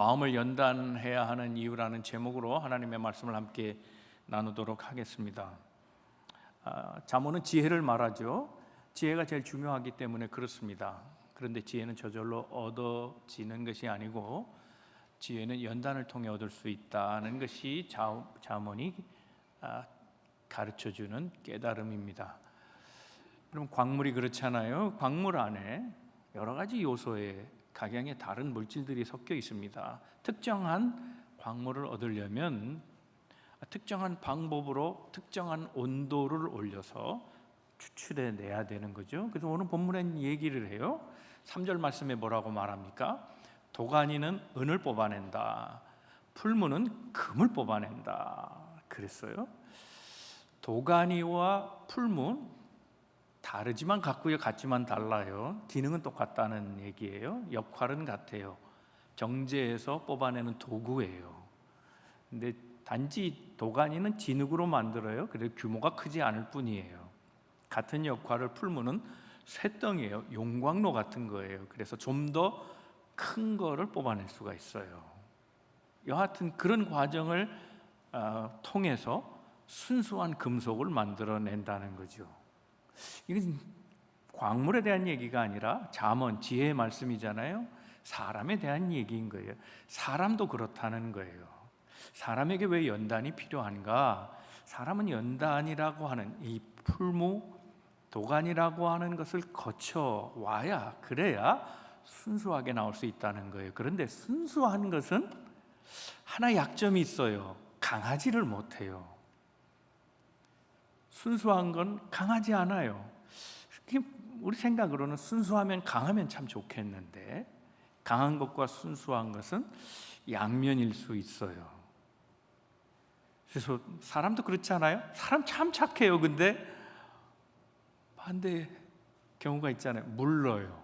마음을 연단해야 하는 이유라는 제목으로 하나님의 말씀을 함께 나누도록 하겠습니다. 잠언은 지혜를 말하죠. 지혜가 제일 중요하기 때문에 그렇습니다. 그런데 지혜는 저절로 얻어지는 것이 아니고 지혜는 연단을 통해 얻을 수 있다는 것이 잠언이 가르쳐주는 깨달음입니다. 그럼 광물이 그렇잖아요. 광물 안에 여러 가지 요소에 각양의 다른 물질들이 섞여 있습니다. 특정한 광물을 얻으려면 특정한 방법으로 특정한 온도를 올려서 추출해 내야 되는 거죠. 그래서 오늘 본문엔 얘기를 해요. 3절 말씀에 뭐라고 말합니까? 도가니는 은을 뽑아낸다, 풀무는 금을 뽑아낸다 그랬어요. 도가니와 풀무 다르지만 같고요, 같지만 달라요. 기능은 똑같다는 얘기예요. 역할은 같아요. 정제해서 뽑아내는 도구예요. 근데 단지 도가니는 진흙으로 만들어요. 그래서 규모가 크지 않을 뿐이에요. 같은 역할을 풀무는 쇳덩이에요. 용광로 같은 거예요. 그래서 좀 더 큰 거를 뽑아낼 수가 있어요. 여하튼 그런 과정을 통해서 순수한 금속을 만들어낸다는 거죠. 이건 광물에 대한 얘기가 아니라 잠언, 지혜의 말씀이잖아요. 사람에 대한 얘기인 거예요. 사람도 그렇다는 거예요. 사람에게 왜 연단이 필요한가? 사람은 연단이라고 하는 이 풀무, 도간이라고 하는 것을 거쳐 와야, 그래야 순수하게 나올 수 있다는 거예요. 그런데 순수한 것은 하나 약점이 있어요. 강하지를 못해요. 순수한 건 강하지 않아요. 우리 생각으로는 순수하면 강하면 참 좋겠는데 강한 것과 순수한 것은 양면일 수 있어요. 그래서 사람도 그렇지 않아요? 사람 참 착해요. 근데 반대 경우가 있잖아요. 물러요.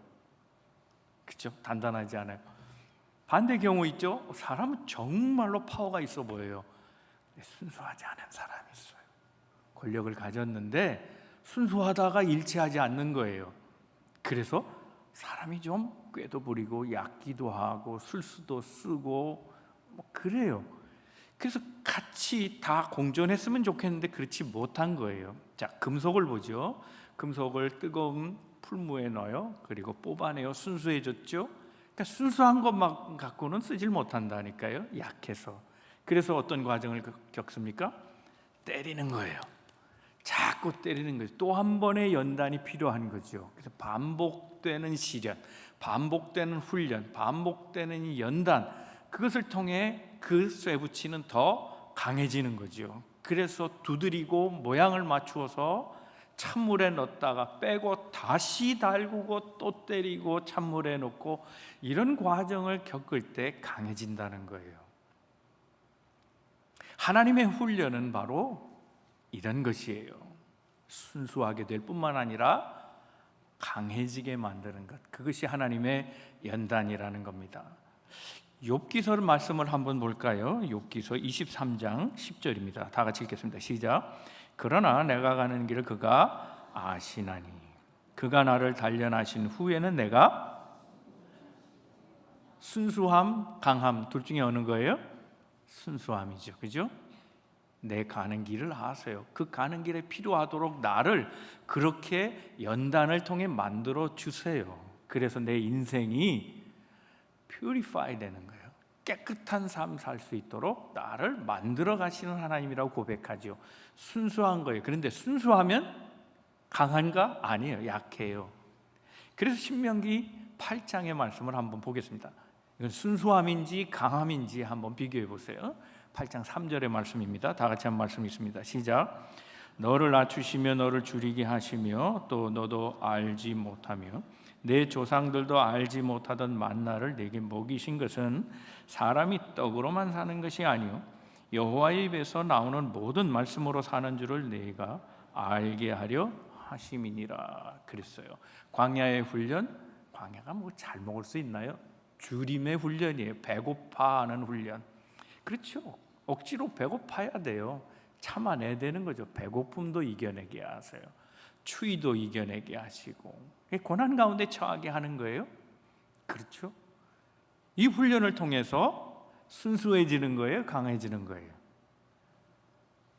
그렇죠? 단단하지 않아요. 반대 경우 있죠? 사람은 정말로 파워가 있어 보여요. 순수하지 않은 사람이 있어요. 권력을 가졌는데 순수하다가 일치하지 않는 거예요. 그래서 사람이 좀 꾀도 부리고 약기도 하고 술수도 쓰고 그래요. 그래서 같이 다 공존했으면 좋겠는데 그렇지 못한 거예요. 자, 금속을 보죠. 금속을 뜨거운 풀무에 넣어요. 그리고 뽑아내요. 순수해졌죠. 그러니까 순수한 것만 갖고는 쓰질 못한다니까요. 약해서. 그래서 어떤 과정을 겪습니까? 때리는 거예요. 자꾸 때리는 거죠. 또 한 번의 연단이 필요한 거죠. 그래서 반복되는 시련, 반복되는 훈련, 반복되는 연단, 그것을 통해 그 쇠붙이는 더 강해지는 거죠. 그래서 두드리고 모양을 맞추어서 찬물에 넣었다가 빼고 다시 달구고 또 때리고 찬물에 넣고 이런 과정을 겪을 때 강해진다는 거예요. 하나님의 훈련은 바로 이런 것이에요. 순수하게 될 뿐만 아니라 강해지게 만드는 것, 그것이 하나님의 연단이라는 겁니다. 욥기서 말씀을 한번 볼까요? 욥기서 23장 10절입니다. 다 같이 읽겠습니다. 시작. 그러나 내가 가는 길을 그가 아시나니 그가 나를 단련하신 후에는 내가 순수함, 강함 둘 중에 어느 거예요? 순수함이죠. 그죠? 내 가는 길을 아세요. 그 가는 길에 필요하도록 나를 그렇게 연단을 통해 만들어 주세요. 그래서 내 인생이 purify 되는 거예요. 깨끗한 삶 살 수 있도록 나를 만들어 가시는 하나님이라고 고백하죠. 순수한 거예요. 그런데 순수하면 강한가? 아니에요. 약해요. 그래서 신명기 8장의 말씀을 한번 보겠습니다. 이건 순수함인지 강함인지 한번 비교해 보세요. 8장 3절의 말씀입니다. 다 같이 한 말씀 있습니다. 시작. 너를 낮추시며 너를 줄이게 하시며 또 너도 알지 못하며 내 조상들도 알지 못하던 만나를 내게 먹이신 것은 사람이 떡으로만 사는 것이 아니요 여호와의 입에서 나오는 모든 말씀으로 사는 줄을 내가 알게 하려 하심이니라 그랬어요. 광야의 훈련, 광야가 뭐 잘 먹을 수 있나요? 줄임의 훈련이에요. 배고파하는 훈련. 그렇죠. 억지로 배고파야 돼요. 참아내야 되는 거죠. 배고픔도 이겨내게 하세요. 추위도 이겨내게 하시고, 고난 가운데 처하게 하는 거예요. 그렇죠. 그런데 이 훈련을 통해서 순수해지는 거예요? 강해지는 거예요?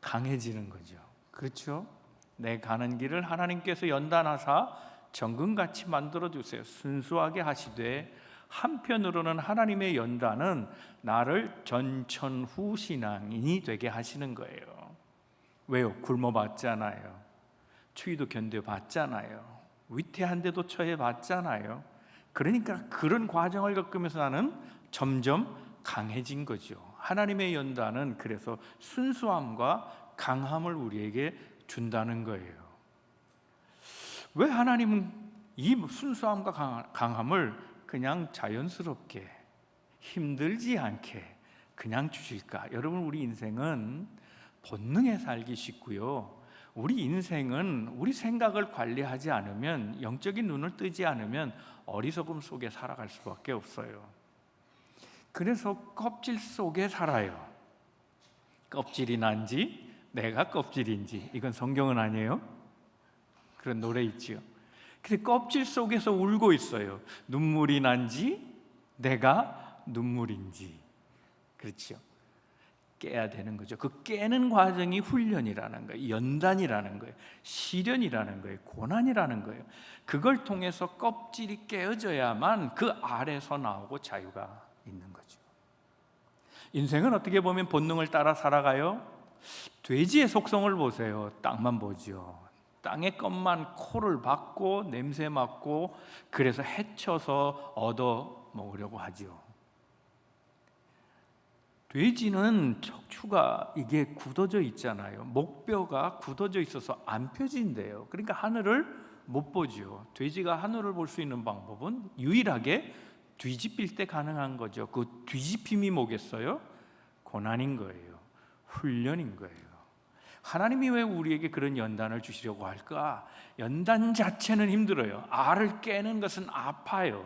강해지는 거죠. 그렇죠? 내 가는 길을 하나님께서 연단하사 정금같이 만들어주세요. 순수하게 하시되 한편으로는 하나님의 연단은 나를 전천후 신앙인이 되게 하시는 거예요. 왜요? 굶어봤잖아요. 추위도 견뎌봤잖아요. 위태한데도 처해봤잖아요. 그러니까 그런 과정을 겪으면서 나는 점점 강해진 거죠. 하나님의 연단은 그래서 순수함과 강함을 우리에게 준다는 거예요. 왜 하나님은 이 순수함과 강함을 그냥 자연스럽게 힘들지 않게 그냥 주실까? 여러분, 우리 인생은 본능에 살기 쉽고요. 우리 인생은 우리 생각을 관리하지 않으면, 영적인 눈을 뜨지 않으면 어리석음 속에 살아갈 수밖에 없어요. 그래서 껍질 속에 살아요. 껍질이 난지 내가 껍질인지, 이건 성경은 아니에요? 그런 노래 있지요. 근데 껍질 속에서 울고 있어요. 눈물이 난지 내가 눈물인지. 그렇죠. 깨야 되는 거죠. 그 깨는 과정이 훈련이라는 거예요. 연단이라는 거예요. 시련이라는 거예요. 고난이라는 거예요. 그걸 통해서 껍질이 깨어져야만 그 아래서 나오고 자유가 있는 거죠. 인생은 어떻게 보면 본능을 따라 살아가요. 돼지의 속성을 보세요. 땅만 보죠. 땅의 것만 코를 박고 냄새 맡고 그래서 헤쳐서 얻어 먹으려고 하죠. 돼지는 척추가 이게 굳어져 있잖아요. 목뼈가 굳어져 있어서 안 펴진대요. 그러니까 하늘을 못 보죠. 돼지가 하늘을 볼 수 있는 방법은 유일하게 뒤집힐 때 가능한 거죠. 그 뒤집힘이 뭐겠어요? 고난인 거예요. 훈련인 거예요. 하나님이 왜 우리에게 그런 연단을 주시려고 할까? 연단 자체는 힘들어요. 알을 깨는 것은 아파요.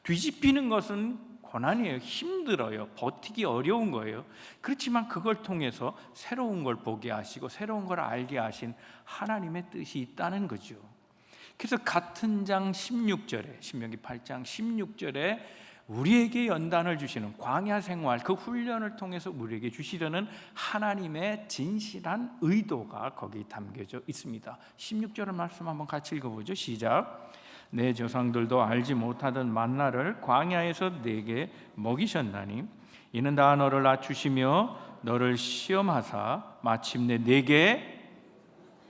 뒤집히는 것은 고난이에요. 힘들어요. 버티기 어려운 거예요. 그렇지만 그걸 통해서 새로운 걸 보게 하시고 새로운 걸 알게 하신 하나님의 뜻이 있다는 거죠. 그래서 같은 장 16절에, 신명기 8장 16절에 우리에게 연단을 주시는 광야 생활, 그 훈련을 통해서 우리에게 주시려는 하나님의 진실한 의도가 거기 담겨져 있습니다. 16절의 말씀 한번 같이 읽어보죠. 시작. 내 조상들도 알지 못하던 만나를 광야에서 내게 먹이셨나니 이는 다 너를 낮추시며 너를 시험하사 마침내 내게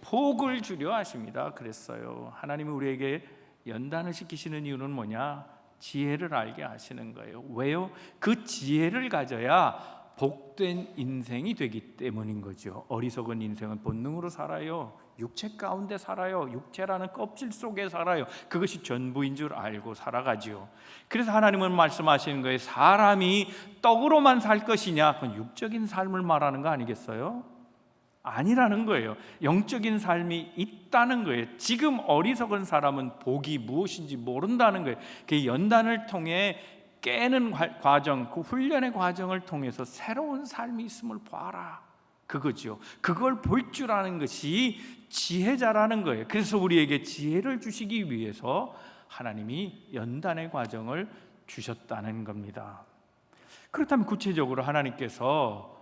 복을 주려 하십니다. 그랬어요. 하나님이 우리에게 연단을 시키시는 이유는 뭐냐? 지혜를 알게 하시는 거예요. 왜요? 그 지혜를 가져야 복된 인생이 되기 때문인 거죠. 어리석은 인생은 본능으로 살아요. 육체 가운데 살아요. 육체라는 껍질 속에 살아요. 그것이 전부인 줄 알고 살아가지요. 그래서 하나님은 말씀하시는 거예요. 사람이 떡으로만 살 것이냐? 그건 육적인 삶을 말하는 거 아니겠어요? 아니라는 거예요. 영적인 삶이 있다는 거예요. 지금 어리석은 사람은 복이 무엇인지 모른다는 거예요. 그 연단을 통해 깨는 과정, 그 훈련의 과정을 통해서 새로운 삶이 있음을 봐라. 그거죠. 그걸 볼 줄 아는 것이 지혜자라는 거예요. 그래서 우리에게 지혜를 주시기 위해서 하나님이 연단의 과정을 주셨다는 겁니다. 그렇다면 구체적으로 하나님께서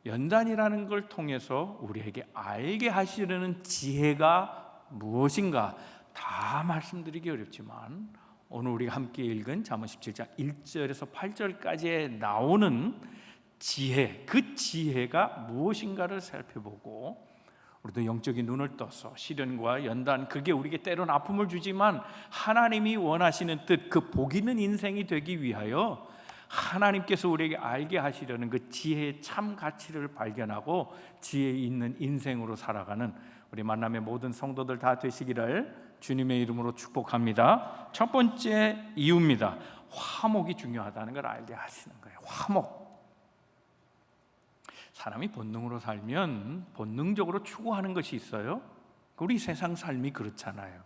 연단이라는 걸 통해서 우리에게 알게 하시려는 지혜가 무엇인가 다 말씀드리기 어렵지만 오늘 우리가 함께 읽은 잠언 17장 1절에서 8절까지에 나오는 지혜, 그 지혜가 무엇인가를 살펴보고 우리도 영적인 눈을 떠서 시련과 연단, 그게 우리에게 때로는 아픔을 주지만 하나님이 원하시는 뜻, 그 복 있는 인생이 되기 위하여 하나님께서 우리에게 알게 하시려는 그 지혜의 참 가치를 발견하고 지혜 있는 인생으로 살아가는 우리 만남의 모든 성도들 다 되시기를 주님의 이름으로 축복합니다. 첫 번째 이유입니다. 화목이 중요하다는 걸 알게 하시는 거예요. 화목. 사람이 본능으로 살면 본능적으로 추구하는 것이 있어요. 우리 세상 삶이 그렇잖아요.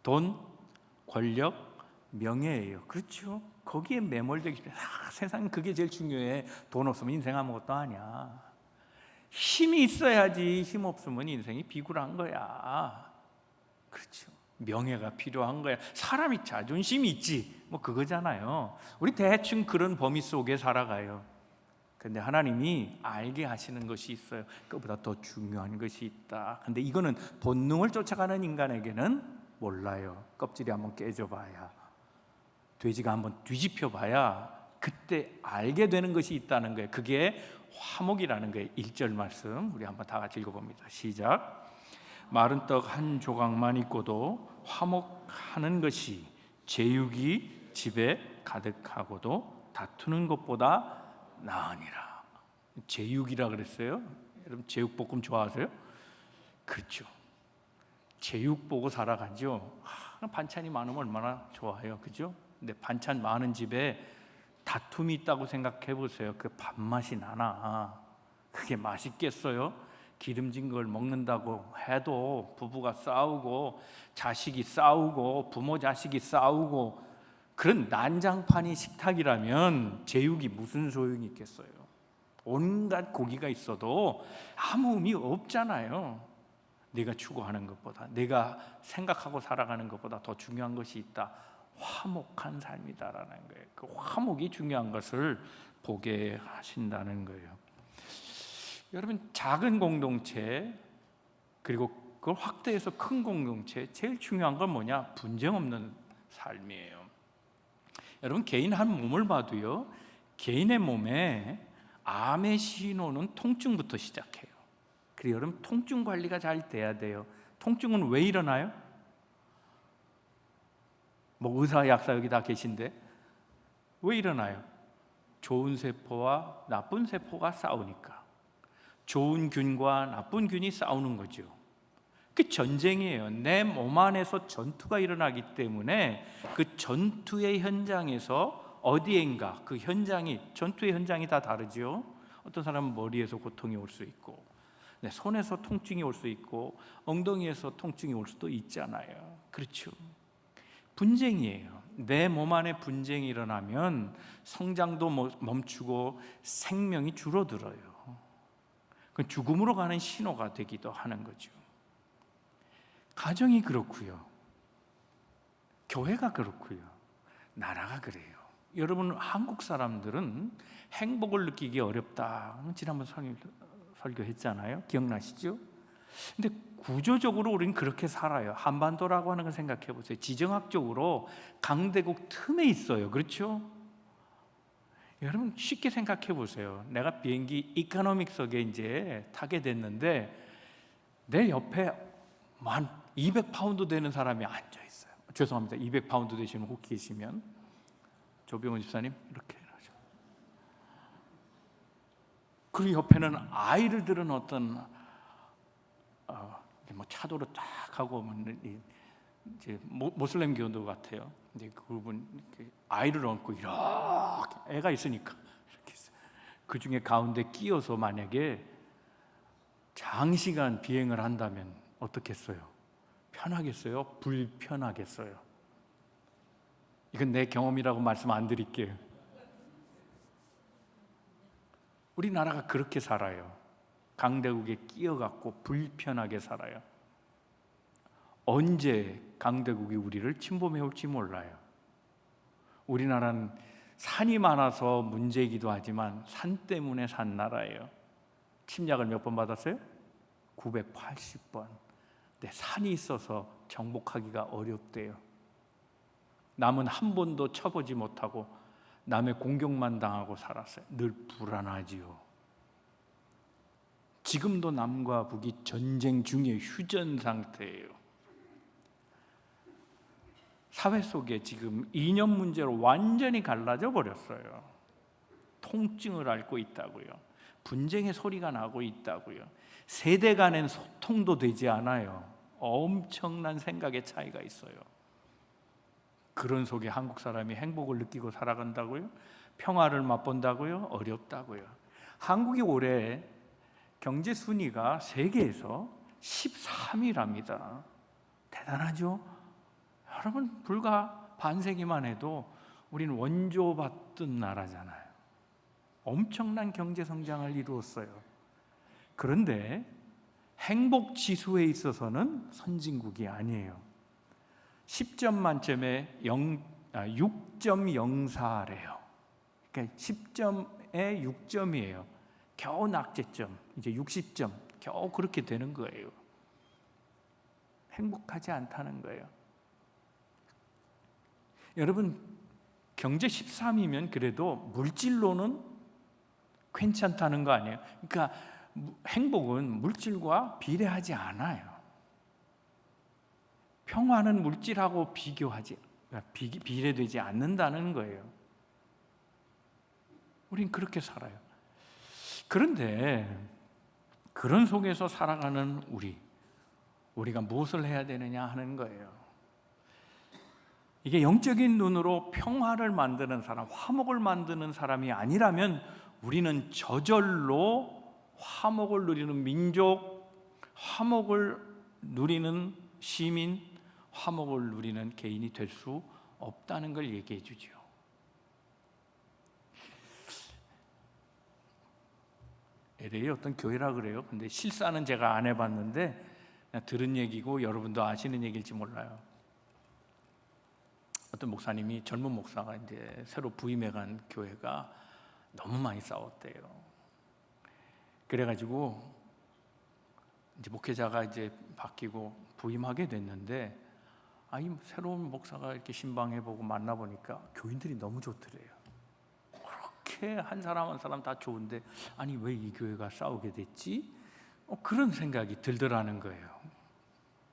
돈, 권력, 명예예요. 그렇죠? 거기에 매몰되기 때문에 세상은 그게 제일 중요해. 돈 없으면 인생 아무것도 아니야. 힘이 있어야지. 힘 없으면 인생이 비굴한 거야. 그렇죠? 명예가 필요한 거야. 사람이 자존심이 있지, 뭐 그거잖아요. 우리 대충 그런 범위 속에 살아가요. 근데 하나님이 알게 하시는 것이 있어요. 그보다 더 중요한 것이 있다. 근데 이거는 본능을 쫓아가는 인간에게는 몰라요. 껍질이 한번 깨져봐야, 돼지가 한번 뒤집혀봐야 그때 알게 되는 것이 있다는 거예요. 그게 화목이라는 거예요. 1절 말씀 우리 한번 다 같이 읽어봅니다. 시작. 마른 떡 한 조각만 있고도 화목하는 것이 제육이 집에 가득하고도 다투는 것보다 나으니라. 제육이라 그랬어요. 여러분 제육볶음 좋아하세요? 그렇죠. 제육 보고 살아가죠. 반찬이 많으면 얼마나 좋아요, 그죠? 근데 반찬 많은 집에 다툼이 있다고 생각해 보세요. 그 밥맛이 나나? 그게 맛있겠어요? 기름진 걸 먹는다고 해도 부부가 싸우고 자식이 싸우고 부모 자식이 싸우고 그런 난장판이 식탁이라면 제육이 무슨 소용이 있겠어요? 온갖 고기가 있어도 아무 의미 없잖아요. 내가 추구하는 것보다, 내가 생각하고 살아가는 것보다 더 중요한 것이 있다. 화목한 삶이다라는 거예요. 그 화목이 중요한 것을 보게 하신다는 거예요. 여러분 작은 공동체 그리고 그걸 확대해서 큰 공동체, 제일 중요한 건 뭐냐? 분쟁 없는 삶이에요. 여러분 개인 한 몸을 봐도요, 개인의 몸에 암의 신호는 통증부터 시작해요. 그리고 여러분 통증 관리가 잘 돼야 돼요. 통증은 왜 일어나요? 뭐 의사 약사 여기 다 계신데 왜 일어나요? 좋은 세포와 나쁜 세포가 싸우니까. 좋은 균과 나쁜 균이 싸우는 거죠. 그 전쟁이에요. 내 몸 안에서 전투가 일어나기 때문에 그 전투의 현장에서 어디엔가 그 현장이, 전투의 현장이 다 다르죠. 어떤 사람은 머리에서 고통이 올 수 있고, 손에서 통증이 올 수 있고, 엉덩이에서 통증이 올 수도 있잖아요. 그렇죠. 분쟁이에요. 내 몸 안에 분쟁이 일어나면 성장도 멈추고 생명이 줄어들어요. 그 죽음으로 가는 신호가 되기도 하는 거죠. 가정이 그렇고요, 교회가 그렇고요, 나라가 그래요. 여러분 한국 사람들은 행복을 느끼기 어렵다. 지난번 설교했잖아요. 기억나시죠? 근데 구조적으로 우리는 그렇게 살아요. 한반도라고 하는 걸 생각해 보세요. 지정학적으로 강대국 틈에 있어요. 그렇죠? 여러분 쉽게 생각해 보세요. 내가 비행기 이코노믹석에 이제 타게 됐는데 내 옆에 만 200파운드 되는 사람이 앉아 있어요. 죄송합니다. 200파운드 되시는 혹 계시면 조병훈 집사님 이렇게 하죠. 그리고 옆에는 아이를 들은 어떤 뭐 차도로 딱 하고 이제 모슬렘 교도 같아요. 이제 그분 아이를 얹고 이렇게 애가 있으니까 이렇게 그 중에 가운데 끼어서 만약에 장시간 비행을 한다면 어떻겠어요? 편하겠어요? 불편하겠어요? 이건 내 경험이라고 말씀 안 드릴게요. 우리나라가 그렇게 살아요. 강대국에 끼어갖고 불편하게 살아요. 언제 강대국이 우리를 침범해 올지 몰라요. 우리나라는 산이 많아서 문제이기도 하지만 산 때문에 산 나라예요. 침략을 몇 번 받았어요? 980번. 근데 산이 있어서 정복하기가 어렵대요. 남은 한 번도 쳐보지 못하고 남의 공격만 당하고 살았어요. 늘 불안하지요. 지금도 남과 북이 전쟁 중에 휴전 상태예요. 사회 속에 지금 이념 문제로 완전히 갈라져 버렸어요. 통증을 앓고 있다고요. 분쟁의 소리가 나고 있다고요. 세대 간엔 소통도 되지 않아요. 엄청난 생각의 차이가 있어요. 그런 속에 한국 사람이 행복을 느끼고 살아간다고요? 평화를 맛본다고요? 어렵다고요. 한국이 올해 경제 순위가 세계에서 13위랍니다. 대단하죠? 여러분 불과 반세기만 해도 우리는 원조받던 나라잖아요. 엄청난 경제 성장을 이루었어요. 그런데 행복 지수에 있어서는 선진국이 아니에요. 10점 만점에 6.04래요. 그러니까 10점에 6점이에요. 겨우 낙제점, 이제 60점, 겨우 그렇게 되는 거예요. 행복하지 않다는 거예요. 여러분, 경제 13이면 그래도 물질로는 괜찮다는 거 아니에요? 그러니까 행복은 물질과 비례하지 않아요. 평화는 물질하고 비례되지 않는다는 거예요. 우린 그렇게 살아요. 그런데 그런 속에서 살아가는 우리가 무엇을 해야 되느냐 하는 거예요. 이게 영적인 눈으로 평화를 만드는 사람, 화목을 만드는 사람이 아니라면 우리는 저절로 화목을 누리는 민족, 화목을 누리는 시민, 화목을 누리는 개인이 될 수 없다는 걸 얘기해 주죠. LA 어떤 교회라 그래요. 근데 실사는 제가 안 해봤는데 그냥 들은 얘기고 여러분도 아시는 얘기일지 몰라요. 어떤 목사님이, 젊은 목사가 이제 새로 부임해간 교회가 너무 많이 싸웠대요. 그래가지고 이제 목회자가 이제 바뀌고 부임하게 됐는데, 이 새로운 목사가 이렇게 신방해보고 만나보니까 교인들이 너무 좋더래요. 그렇게 한 사람 한 사람 다 좋은데 아니 왜 이 교회가 싸우게 됐지? 그런 생각이 들더라는 거예요.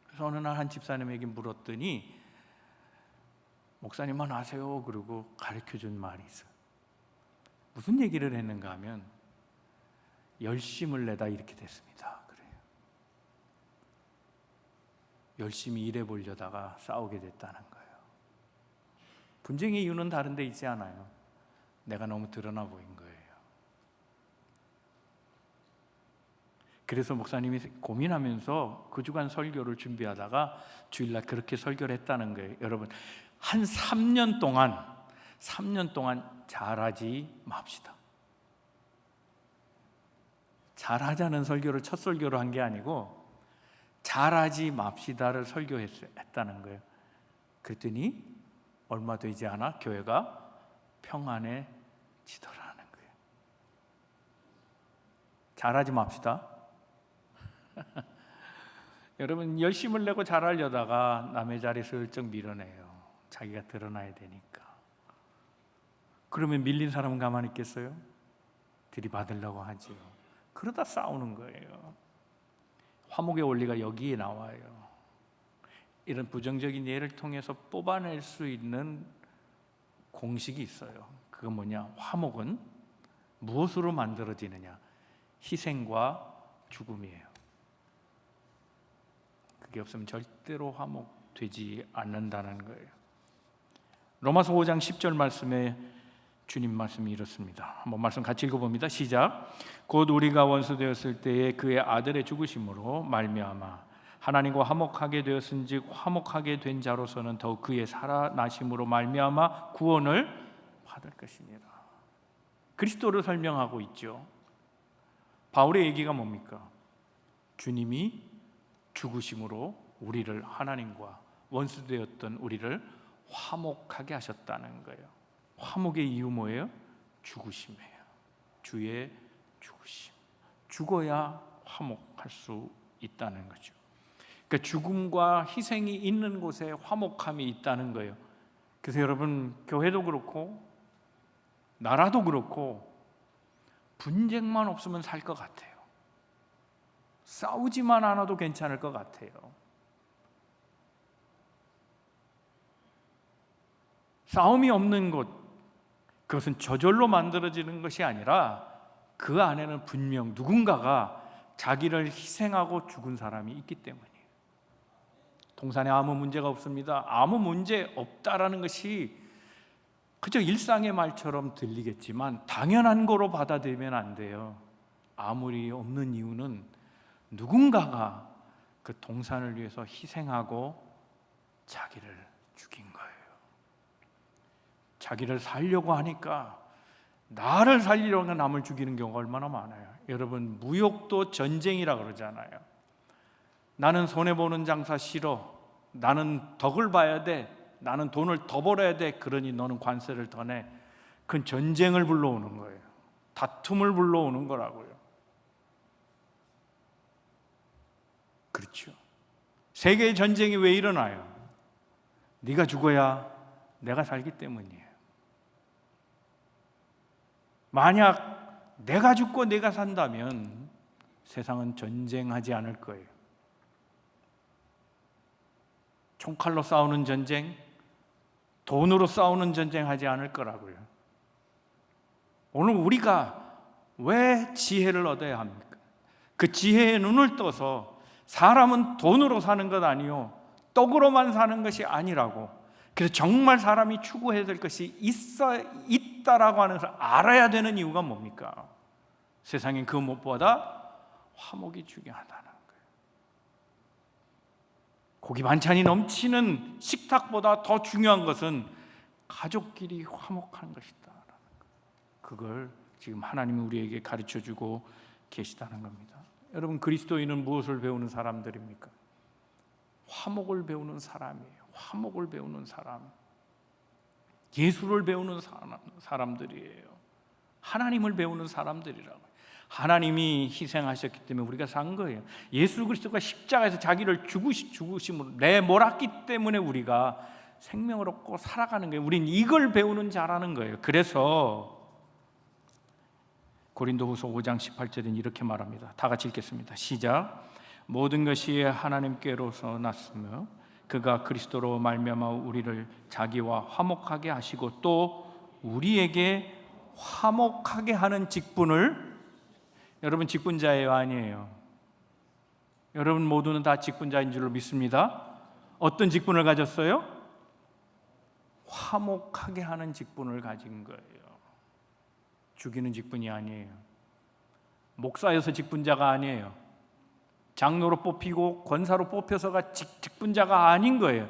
그래서 어느 날 한 집사님에게 물었더니 목사님만 아세요? 그러고 가르쳐준 말이 있어요. 무슨 얘기를 했는가 하면 열심을 내다 이렇게 됐습니다. 그래요. 열심히 일해 보려다가 싸우게 됐다는 거예요. 분쟁의 이유는 다른 데 있지 않아요. 내가 너무 드러나 보인 거예요. 그래서 목사님이 고민하면서 그 주간 설교를 준비하다가 주일날 그렇게 설교를 했다는 거예요. 여러분, 한 3년 동안 잘하지 맙시다. 잘하자는 설교를 첫 설교로 한 게 아니고 잘하지 맙시다를 설교했다는 거예요. 그랬더니 얼마 되지 않아 교회가 평안해지더라는 거예요. 잘하지 맙시다. 여러분, 열심을 내고 잘하려다가 남의 자리 슬쩍 밀어내요. 자기가 드러나야 되니까. 그러면 밀린 사람은 가만히 있겠어요? 들이받으려고 하지요. 그러다 싸우는 거예요. 화목의 원리가 여기에 나와요. 이런 부정적인 예를 통해서 뽑아낼 수 있는 공식이 있어요. 그건 뭐냐? 화목은 무엇으로 만들어지느냐? 희생과 죽음이에요. 그게 없으면 절대로 화목되지 않는다는 거예요. 로마서 5장 10절 말씀에 주님 말씀이 이렇습니다. 한번 말씀 같이 읽어봅니다. 시작. 곧 우리가 원수 되었을 때에 그의 아들의 죽으심으로 말미암아 하나님과 화목하게 되었은즉 화목하게 된 자로서는 더욱 그의 살아나심으로 말미암아 구원을 받을 것이니라. 그리스도를 설명하고 있죠. 바울의 얘기가 뭡니까? 주님이 죽으심으로 우리를, 하나님과 원수 되었던 우리를 화목하게 하셨다는 거예요. 화목의 이유 뭐예요? 죽으심이에요. 주의 죽으심. 죽어야 화목할 수 있다는 거죠. 그러니까 죽음과 희생이 있는 곳에 화목함이 있다는 거예요. 그래서 여러분, 교회도 그렇고 나라도 그렇고 분쟁만 없으면 살 것 같아요. 싸우지만 않아도 괜찮을 것 같아요. 싸움이 없는 곳, 그것은 저절로 만들어지는 것이 아니라 그 안에는 분명 누군가가 자기를 희생하고 죽은 사람이 있기 때문이에요. 동산에 아무 문제가 없습니다. 아무 문제 없다라는 것이 그저 일상의 말처럼 들리겠지만 당연한 거로 받아들이면 안 돼요. 아무리 없는 이유는 누군가가 그 동산을 위해서 희생하고 자기를 죽인 거예요. 자기를 살려고 하니까, 나를 살리려고 남을 죽이는 경우가 얼마나 많아요. 여러분, 무역도 전쟁이라 그러잖아요. 나는 손해보는 장사 싫어. 나는 덕을 봐야 돼. 나는 돈을 더 벌어야 돼. 그러니 너는 관세를 더 내. 그건 전쟁을 불러오는 거예요. 다툼을 불러오는 거라고요. 그렇죠. 세계의 전쟁이 왜 일어나요? 네가 죽어야 내가 살기 때문이에요. 만약 내가 죽고 내가 산다면 세상은 전쟁하지 않을 거예요. 총칼로 싸우는 전쟁, 돈으로 싸우는 전쟁 하지 않을 거라고요. 오늘 우리가 왜 지혜를 얻어야 합니까? 그 지혜의 눈을 떠서 사람은 돈으로 사는 것 아니요 떡으로만 사는 것이 아니라고. 그래서 정말 사람이 추구해야 될 것이 있다라고 하는 것을 알아야 되는 이유가 뭡니까? 세상엔 그 무엇보다 화목이 중요하다는 거예요. 고기 반찬이 넘치는 식탁보다 더 중요한 것은 가족끼리 화목한 것이다. 그걸 지금 하나님이 우리에게 가르쳐주고 계시다는 겁니다. 여러분, 그리스도인은 무엇을 배우는 사람들입니까? 화목을 배우는 사람이에요. 화목을 배우는 사람, 예수를 배우는 사람들이에요. 하나님을 배우는 사람들이라고. 하나님이 희생하셨기 때문에 우리가 산 거예요. 예수 그리스도가 십자가에서 자기를 죽으심으로 내몰았기 때문에 우리가 생명을 얻고 살아가는 거예요. 우린 이걸 배우는 자라는 거예요. 그래서 고린도후서 5장 18절은 이렇게 말합니다. 다 같이 읽겠습니다. 시작. 모든 것이 하나님께로서 났으며 그가 그리스도로 말미암아 우리를 자기와 화목하게 하시고 또 우리에게 화목하게 하는 직분을, 여러분 직분자예요, 아니에요? 여러분 모두는 다 직분자인 줄로 믿습니다. 어떤 직분을 가졌어요? 화목하게 하는 직분을 가진 거예요. 죽이는 직분이 아니에요. 목사여서 직분자가 아니에요. 장로로 뽑히고 권사로 뽑혀서가 직분자가 아닌 거예요.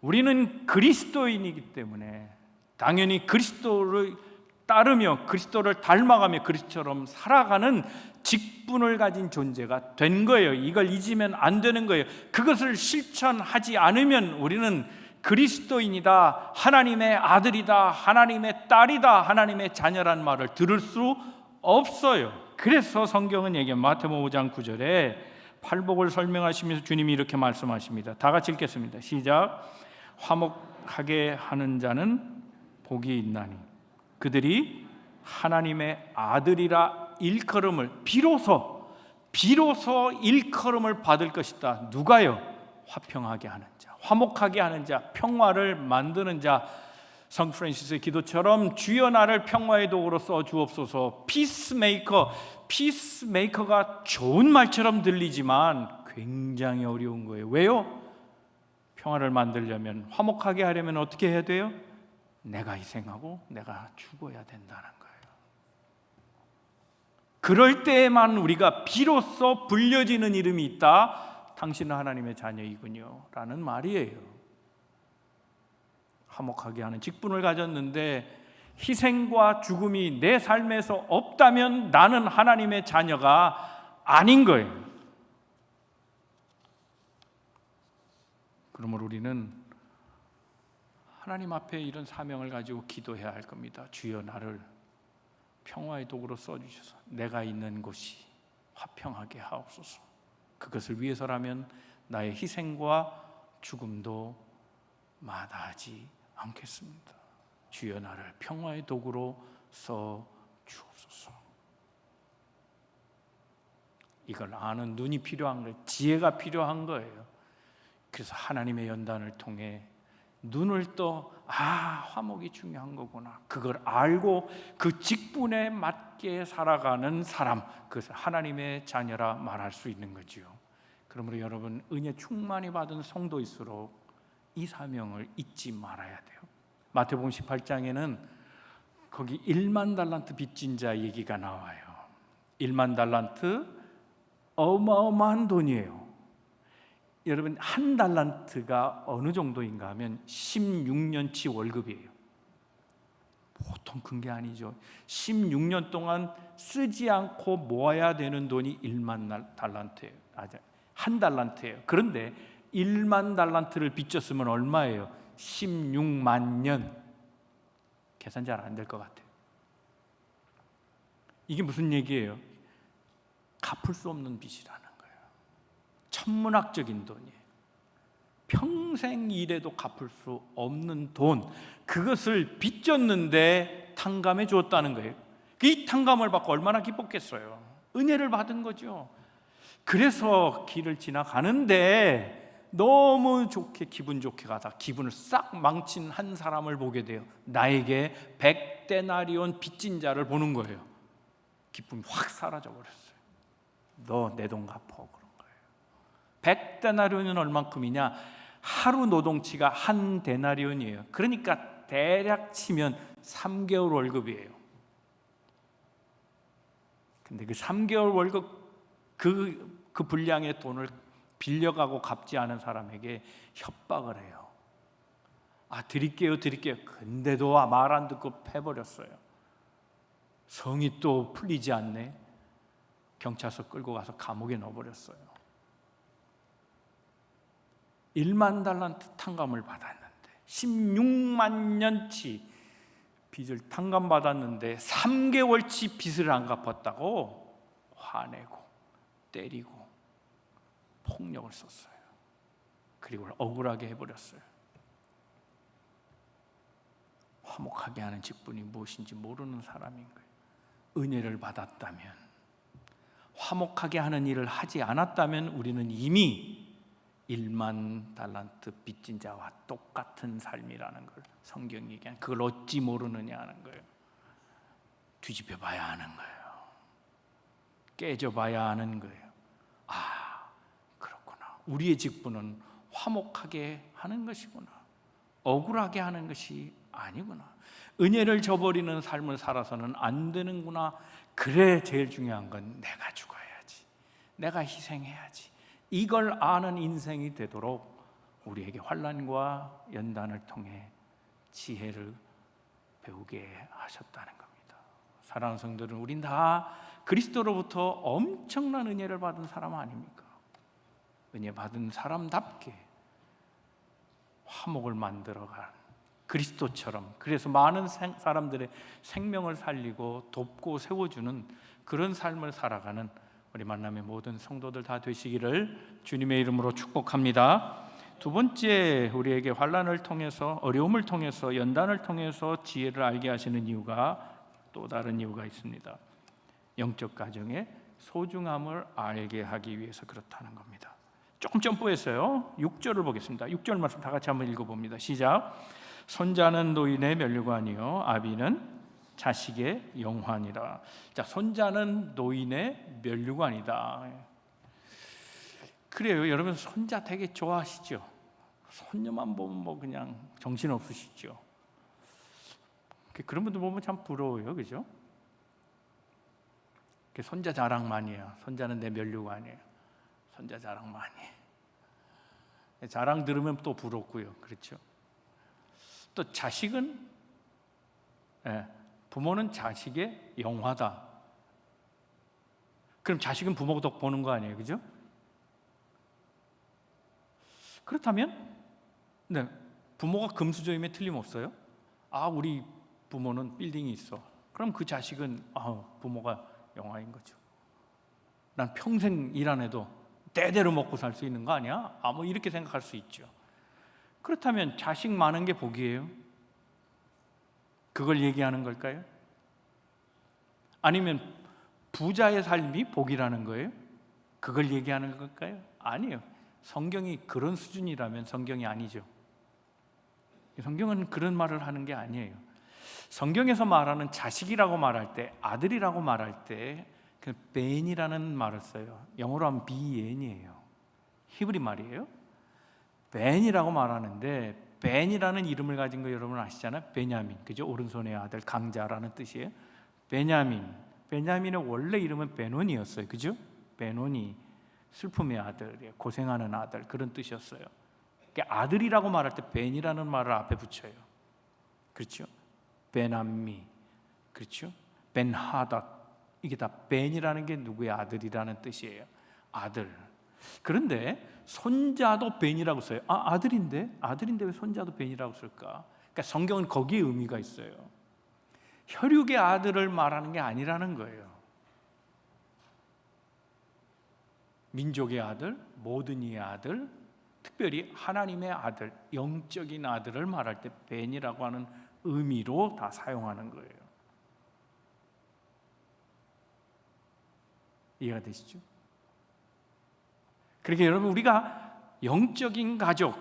우리는 그리스도인이기 때문에 당연히 그리스도를 따르며 그리스도를 닮아가며 그리스도처럼 살아가는 직분을 가진 존재가 된 거예요. 이걸 잊으면 안 되는 거예요. 그것을 실천하지 않으면 우리는 그리스도인이다, 하나님의 아들이다, 하나님의 딸이다, 하나님의 자녀란 말을 들을 수 없어요. 그래서 성경은 얘기해요. 마태복음 5장 9절에 팔복을 설명하시면서 주님이 이렇게 말씀하십니다. 다 같이 읽겠습니다. 시작. 화목하게 하는 자는 복이 있나니 그들이 하나님의 아들이라 일컬음을 비로소 일컬음을 받을 것이다. 누가요? 화평하게 하는 자, 화목하게 하는 자, 평화를 만드는 자. 성 프란시스의 기도처럼 주여 나를 평화의 도구로 써 주옵소서. 피스메이커가 좋은 말처럼 들리지만 굉장히 어려운 거예요. 왜요? 평화를 만들려면, 화목하게 하려면 어떻게 해야 돼요? 내가 희생하고 내가 죽어야 된다는 거예요. 그럴 때에만 우리가 비로소 불려지는 이름이 있다. 당신은 하나님의 자녀이군요 라는 말이에요. 화목하게 하는 직분을 가졌는데 희생과 죽음이 내 삶에서 없다면 나는 하나님의 자녀가 아닌 거예요. 그러므로 우리는 하나님 앞에 이런 사명을 가지고 기도해야 할 겁니다. 주여 나를 평화의 도구로 써주셔서 내가 있는 곳이 화평하게 하옵소서. 그것을 위해서라면 나의 희생과 죽음도 마다하지 않겠습니다. 주여 나를 평화의 도구로 써 주옵소서. 이걸 아는 눈이 필요한 거예요. 지혜가 필요한 거예요. 그래서 하나님의 연단을 통해 눈을 떠 화목이 중요한 거구나. 그걸 알고 그 직분에 맞게 살아가는 사람, 그것을 하나님의 자녀라 말할 수 있는 거지요. 그러므로 여러분 은혜 충만히 받은 성도일수록 이 사명을 잊지 말아야 돼요. 마태복음 18장에는 거기 1만 달란트 빚진 자 얘기가 나와요. 1만 달란트 어마어마한 돈이에요. 여러분 한 달란트가 어느 정도인가 하면 16년치 월급이에요. 보통 큰 게 아니죠. 16년 동안 쓰지 않고 모아야 되는 돈이 1만 달란트예요. 한 달란트예요. 그런데 1만 달란트를 빚졌으면 얼마예요? 16만 년. 계산 잘 안 될 것 같아요. 이게 무슨 얘기예요? 갚을 수 없는 빚이라는 거예요. 천문학적인 돈이에요. 평생 일해도 갚을 수 없는 돈, 그것을 빚졌는데 탕감해 주었다는 거예요. 이 탕감을 받고 얼마나 기뻤겠어요. 은혜를 받은 거죠. 그래서 길을 지나가는데 너무 좋게, 기분 좋게 가다 기분을 싹 망친 한 사람을 보게 돼요. 나에게 100데나리온 빚진 자를 보는 거예요. 기쁨이 확 사라져 버렸어요. 너 내 돈 갚어, 그런 거예요. 100데나리온은 얼만큼이냐? 하루 노동치가 한 데나리온이에요. 그러니까 대략 치면 3개월 월급이에요. 근데 그 3개월 월급, 그 분량의 돈을 빌려가고 갚지 않은 사람에게 협박을 해요. 드릴게요. 근데도 말 안 듣고 패버렸어요. 성이 또 풀리지 않네. 경찰서 끌고 가서 감옥에 넣어버렸어요. 1만 달란트 탕감을 받았는데 16만 년치 빚을 탕감받았는데 3개월치 빚을 안 갚았다고 화내고 때리고 폭력을 썼어요. 그리고 억울하게 해버렸어요. 화목하게 하는 직분이 무엇인지 모르는 사람인 거예요. 은혜를 받았다면, 화목하게 하는 일을 하지 않았다면 우리는 이미 1만 달란트 빚진 자와 똑같은 삶이라는 걸 성경이 얘기하는, 그걸 어찌 모르느냐 하는 거예요. 뒤집혀 봐야 하는 거예요. 깨져 봐야 하는 거예요. 그렇구나. 우리의 직분은 화목하게 하는 것이구나. 억울하게 하는 것이 아니구나. 은혜를 저버리는 삶을 살아서는 안 되는구나. 그래, 제일 중요한 건 내가 죽어야지, 내가 희생해야지. 이걸 아는 인생이 되도록 우리에게 환난과 연단을 통해 지혜를 배우게 하셨다는 겁니다. 사랑하는 성도들은, 우린 다 그리스도로부터 엄청난 은혜를 받은 사람 아닙니까? 은혜 받은 사람답게 화목을 만들어간 그리스도처럼, 그래서 많은 사람들의 생명을 살리고 돕고 세워주는 그런 삶을 살아가는 우리 만남의 모든 성도들 다 되시기를 주님의 이름으로 축복합니다. 두 번째, 우리에게 환난을 통해서, 어려움을 통해서, 연단을 통해서 지혜를 알게 하시는 이유가, 또 다른 이유가 있습니다. 영적 가정의 소중함을 알게 하기 위해서 그렇다는 겁니다. 조금 점프했어요. 6절을 보겠습니다. 6절 말씀 다 같이 한번 읽어봅니다. 시작. 손자는 노인의 면류관이요 아비는 자식의 영환이라. 자, 손자는 노인의 면류관이다. 그래요. 여러분 손자 되게 좋아하시죠? 손녀만 보면 그냥 정신 없으시죠? 그런 분들 보면 참 부러워요, 그죠? 손자 자랑 많이 해요. 손자는 내 면류관이에요. 손자 자랑 많이 해. 자랑 들으면 또 부럽고요, 그렇죠? 또 자식은, 부모는 자식의 영화다. 그럼 자식은 부모 덕 보는 거 아니에요, 그죠? 그렇다면, 부모가 금수저임에 틀림없어요. 우리 부모는 빌딩이 있어. 그럼 그 자식은 부모가 영화인 거죠. 난 평생 일 안 해도 대대로 먹고 살 수 있는 거 아니야? 뭐 이렇게 생각할 수 있죠. 그렇다면 자식 많은 게 복이에요? 그걸 얘기하는 걸까요? 아니면 부자의 삶이 복이라는 거예요? 그걸 얘기하는 걸까요? 아니에요. 성경이 그런 수준이라면 성경이 아니죠. 성경은 그런 말을 하는 게 아니에요. 성경에서 말하는 자식이라고 말할 때, 아들이라고 말할 때 그 벤이라는 말을 써요. 영어로 하면 비엔이에요. 히브리 말이에요. 벤이라고 말하는데, 벤이라는 이름을 가진 거 여러분 아시잖아요. 베냐민, 그죠? 오른손의 아들, 강자라는 뜻이에요. 베냐민의 원래 이름은 베논이었어요, 그죠? 베논이 슬픔의 아들, 고생하는 아들, 그런 뜻이었어요. 그러니까 아들이라고 말할 때 벤이라는 말을 앞에 붙여요. 그렇죠? 베남미, 그렇죠? 벤하닷, 이게 다 벤이라는 게 누구의 아들이라는 뜻이에요. 아들. 그런데 손자도 벤이라고 써요. 아들인데 왜 손자도 벤이라고 쓸까? 그러니까 성경은 거기에 의미가 있어요. 혈육의 아들을 말하는 게 아니라는 거예요. 민족의 아들, 모든 이의 아들, 특별히 하나님의 아들, 영적인 아들을 말할 때 벤이라고 하는 의미로 다 사용하는 거예요. 이해가 되시죠? 그러니까 여러분, 우리가 영적인 가족,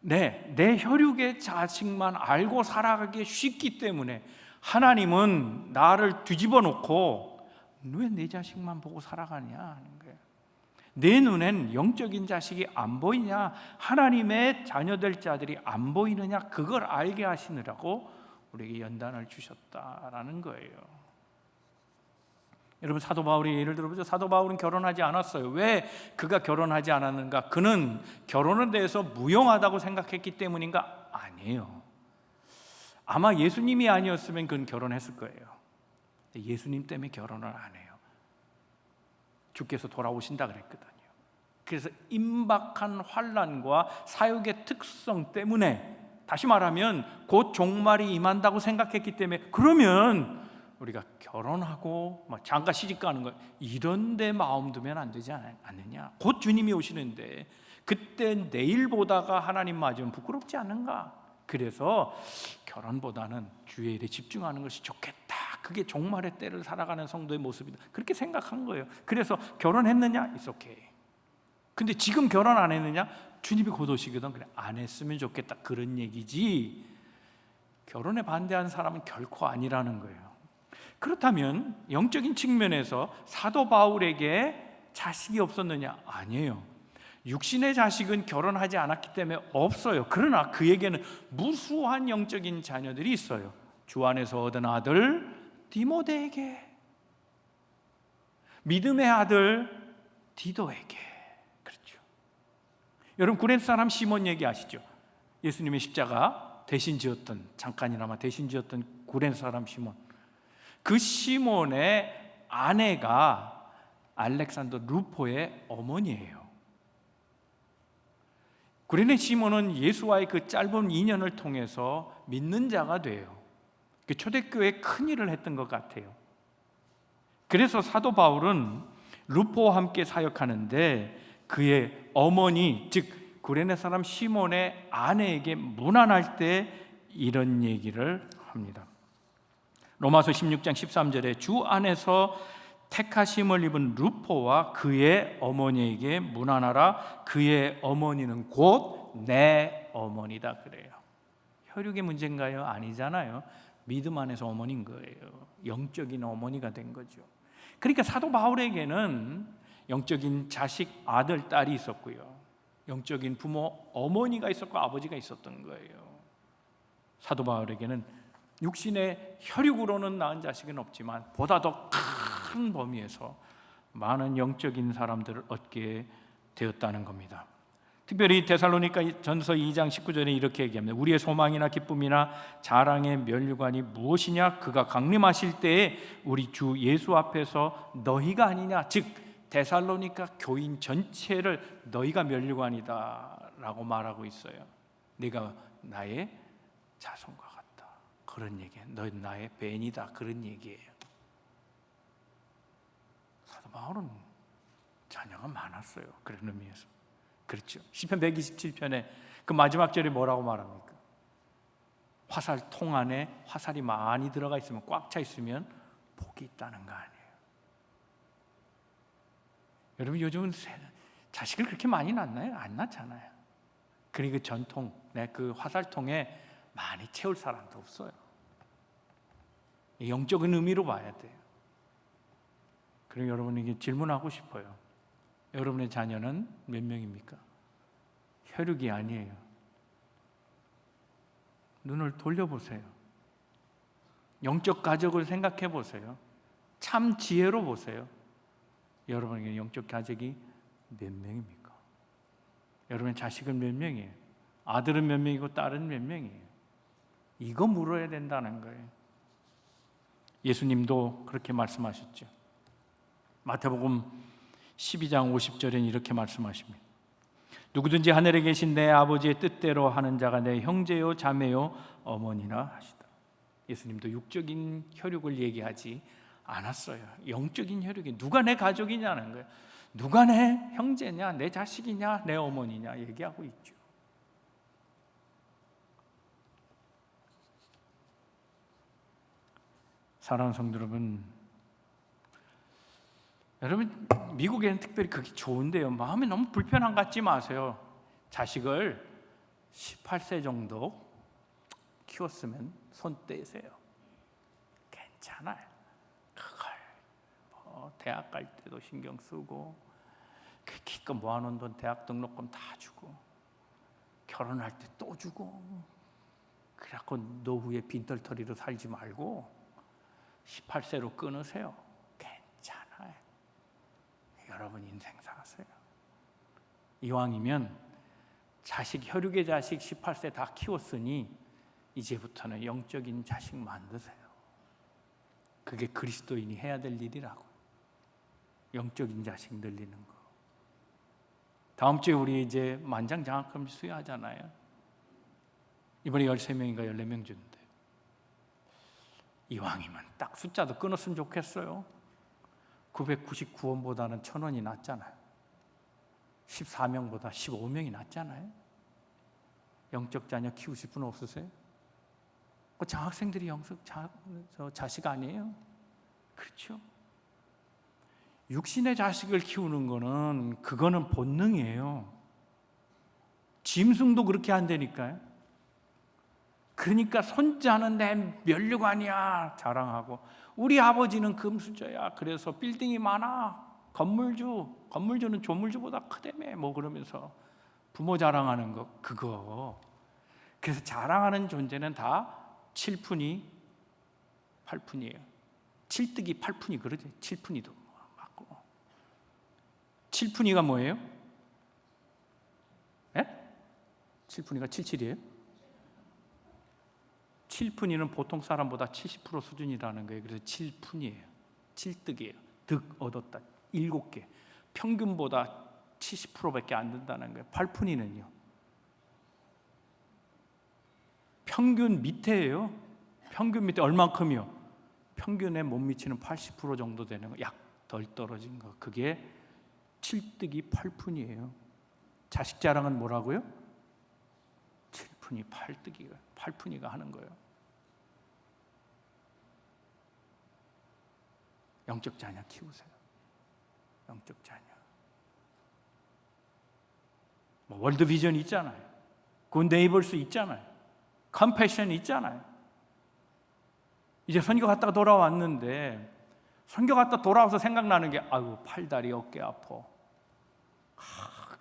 내 혈육의 자식만 알고 살아가기 쉽기 때문에 하나님은 나를 뒤집어 놓고 왜 내 자식만 보고 살아가냐 하는 거예요. 내 눈엔 영적인 자식이 안 보이냐, 하나님의 자녀될 자들이 안 보이느냐, 그걸 알게 하시느라고 우리에게 연단을 주셨다라는 거예요. 여러분, 사도 바울의 예를 들어보죠. 사도 바울은 결혼하지 않았어요. 왜 그가 결혼하지 않았는가? 그는 결혼에 대해서 무용하다고 생각했기 때문인가? 아니에요. 아마 예수님이 아니었으면 그는 결혼했을 거예요. 예수님 때문에 결혼을 안 해요. 주께서 돌아오신다 그랬거든요. 그래서 임박한 환난과 사역의 특성 때문에, 다시 말하면 곧 종말이 임한다고 생각했기 때문에, 그러면 우리가 결혼하고 장가 시집 가는 거 이런 데 마음 두면 안 되지 않느냐? 곧 주님이 오시는데 그때 내일 보다가 하나님 맞으면 부끄럽지 않은가? 그래서 결혼보다는 주의 일에 집중하는 것이 좋겠다. 그게 종말의 때를 살아가는 성도의 모습이다. 그렇게 생각한 거예요. 그래서 결혼했느냐? It's okay. 근데 지금 결혼 안 했느냐? 주님이 곧 오시거든. 그래, 안 했으면 좋겠다. 그런 얘기지. 결혼에 반대하는 사람은 결코 아니라는 거예요. 그렇다면 영적인 측면에서 사도 바울에게 자식이 없었느냐? 아니에요. 육신의 자식은 결혼하지 않았기 때문에 없어요. 그러나 그에게는 무수한 영적인 자녀들이 있어요. 주 안에서 얻은 아들 디모데에게, 믿음의 아들 디도에게. 그렇죠. 여러분, 구레네 사람 시몬 얘기 아시죠? 예수님의 십자가 대신 지었던, 잠깐이나마 대신 지었던 구레네 사람 시몬. 그 시몬의 아내가 알렉산더 루포의 어머니예요. 구레네 시몬은 예수와의 그 짧은 인연을 통해서 믿는 자가 돼요. 초대교회에 큰 일을 했던 것 같아요. 그래서 사도 바울은 루포와 함께 사역하는데 그의 어머니, 즉 구레네 사람 시몬의 아내에게 문안할 때 이런 얘기를 합니다. 로마서 16장 13절에 주 안에서 택하심을 입은 루포와 그의 어머니에게 문안하라. 그의 어머니는 곧 내 어머니다. 그래요. 혈육의 문제인가요? 아니잖아요. 믿음 안에서 어머니인 거예요. 영적인 어머니가 된 거죠. 그러니까 사도 바울에게는 영적인 자식, 아들, 딸이 있었고요. 영적인 부모, 어머니가 있었고 아버지가 있었던 거예요. 사도 바울에게는 육신의 혈육으로는 낳은 자식은 없지만 보다 더 큰 범위에서 많은 영적인 사람들을 얻게 되었다는 겁니다. 특별히 데살로니가 전서 2장 19절에 이렇게 얘기합니다. 우리의 소망이나 기쁨이나 자랑의 면류관이 무엇이냐? 그가 강림하실 때에 우리 주 예수 앞에서 너희가 아니냐? 즉 데살로니가 교인 전체를 너희가 면류관이다 라고 말하고 있어요. 네가 나의 자손과 같다, 그런 얘기예요. 너희 나의 벤이다, 그런 얘기예요. 사도 바울은 자녀가 많았어요. 그런 의미에서. 그렇죠. 시편 127편에 그 마지막 절에 뭐라고 말합니까? 화살통 안에 화살이 많이 들어가 있으면, 꽉 차 있으면 복이 있다는 거 아니에요. 여러분, 요즘은 자식을 그렇게 많이 낳나요? 안 낳잖아요. 그리고 그 전통, 그 화살통에 많이 채울 사람도 없어요. 영적인 의미로 봐야 돼요. 그리고 여러분에게 질문하고 싶어요. 여러분의 자녀는 몇 명입니까? 혈육이 아니에요. 눈을 돌려보세요. 영적 가족을 생각해 보세요. 참 지혜로 보세요. 여러분에게 영적 가족이 몇 명입니까? 여러분의 자식은 몇 명이에요? 아들은 몇 명이고 딸은 몇 명이에요? 이거 물어야 된다는 거예요. 예수님도 그렇게 말씀하셨죠. 마태복음 12장 50절엔 이렇게 말씀하십니다. 누구든지 하늘에 계신 내 아버지의 뜻대로 하는 자가 내 형제요 자매요 어머니나 하시다. 예수님도 육적인 혈육을 얘기하지 않았어요. 영적인 혈육이 누가 내 가족이냐는 거예요. 누가 내 형제냐, 내 자식이냐, 내 어머니냐 얘기하고 있죠. 사랑하는 성도 여러분, 미국에는 특별히 그게 좋은데요. 마음이 너무 불편한 것 같지 마세요. 자식을 18세 정도 키웠으면 손 떼세요. 괜찮아요. 그걸 대학 갈 때도 신경 쓰고 기껏 모아놓은 돈 대학 등록금 다 주고 결혼할 때 또 주고 그래갖고 노후에 빈털터리로 살지 말고 18세로 끊으세요. 괜찮아요. 여러분 인생 사세요. 이왕이면 자식, 혈육의 자식 18세 다 키웠으니 이제부터는 영적인 자식 만드세요. 그게 그리스도인이 해야 될 일이라고. 영적인 자식 늘리는 거. 다음 주에 우리 이제 만장장학금 수여하잖아요. 이번에 13명인가 14명 주는데 이왕이면 딱 숫자도 끊었으면 좋겠어요. 999원보다는 1000원이 낫잖아요. 14명보다 15명이 낫잖아요. 영적 자녀 키우실 분 없으세요? 장학생들이 자식 아니에요? 그렇죠? 육신의 자식을 키우는 거는 그거는 본능이에요. 짐승도 그렇게 한다니까요. 그러니까 손자는 내 면류관이야 자랑하고 우리 아버지는 금수저야 그래서 빌딩이 많아 건물주는 조물주보다 크다며 뭐 그러면서 부모 자랑하는 거 그거. 그래서 자랑하는 존재는 다 7푼이 8푼이에요. 7득이 8푼이 그러지. 7푼이도 맞고. 7푼이가 뭐예요? 예? 7푼이가 77이에요? 7푼이는 보통 사람보다 70% 수준이라는 거예요. 그래서 7푼이에요. 7득이에요. 득 얻었다. 7개. 평균보다 70%밖에 안 된다는 거예요. 8푼이는요. 평균 밑에예요. 평균 밑에 얼만큼이요? 평균에 못 미치는 80% 정도 되는 거. 약 덜 떨어진 거. 그게 7득이 8푼이에요. 자식 자랑은 뭐라고요? 7푼이 8푼이가 하는 거예요. 영적 자녀 키우세요. 영적 자녀. 뭐 월드비전 있잖아요. 굿 네이버스 있잖아요. 컴패션 있잖아요. 이제 선교 갔다가 돌아왔는데 선교 갔다 돌아와서 생각나는 게 아유 팔다리 어깨 아파.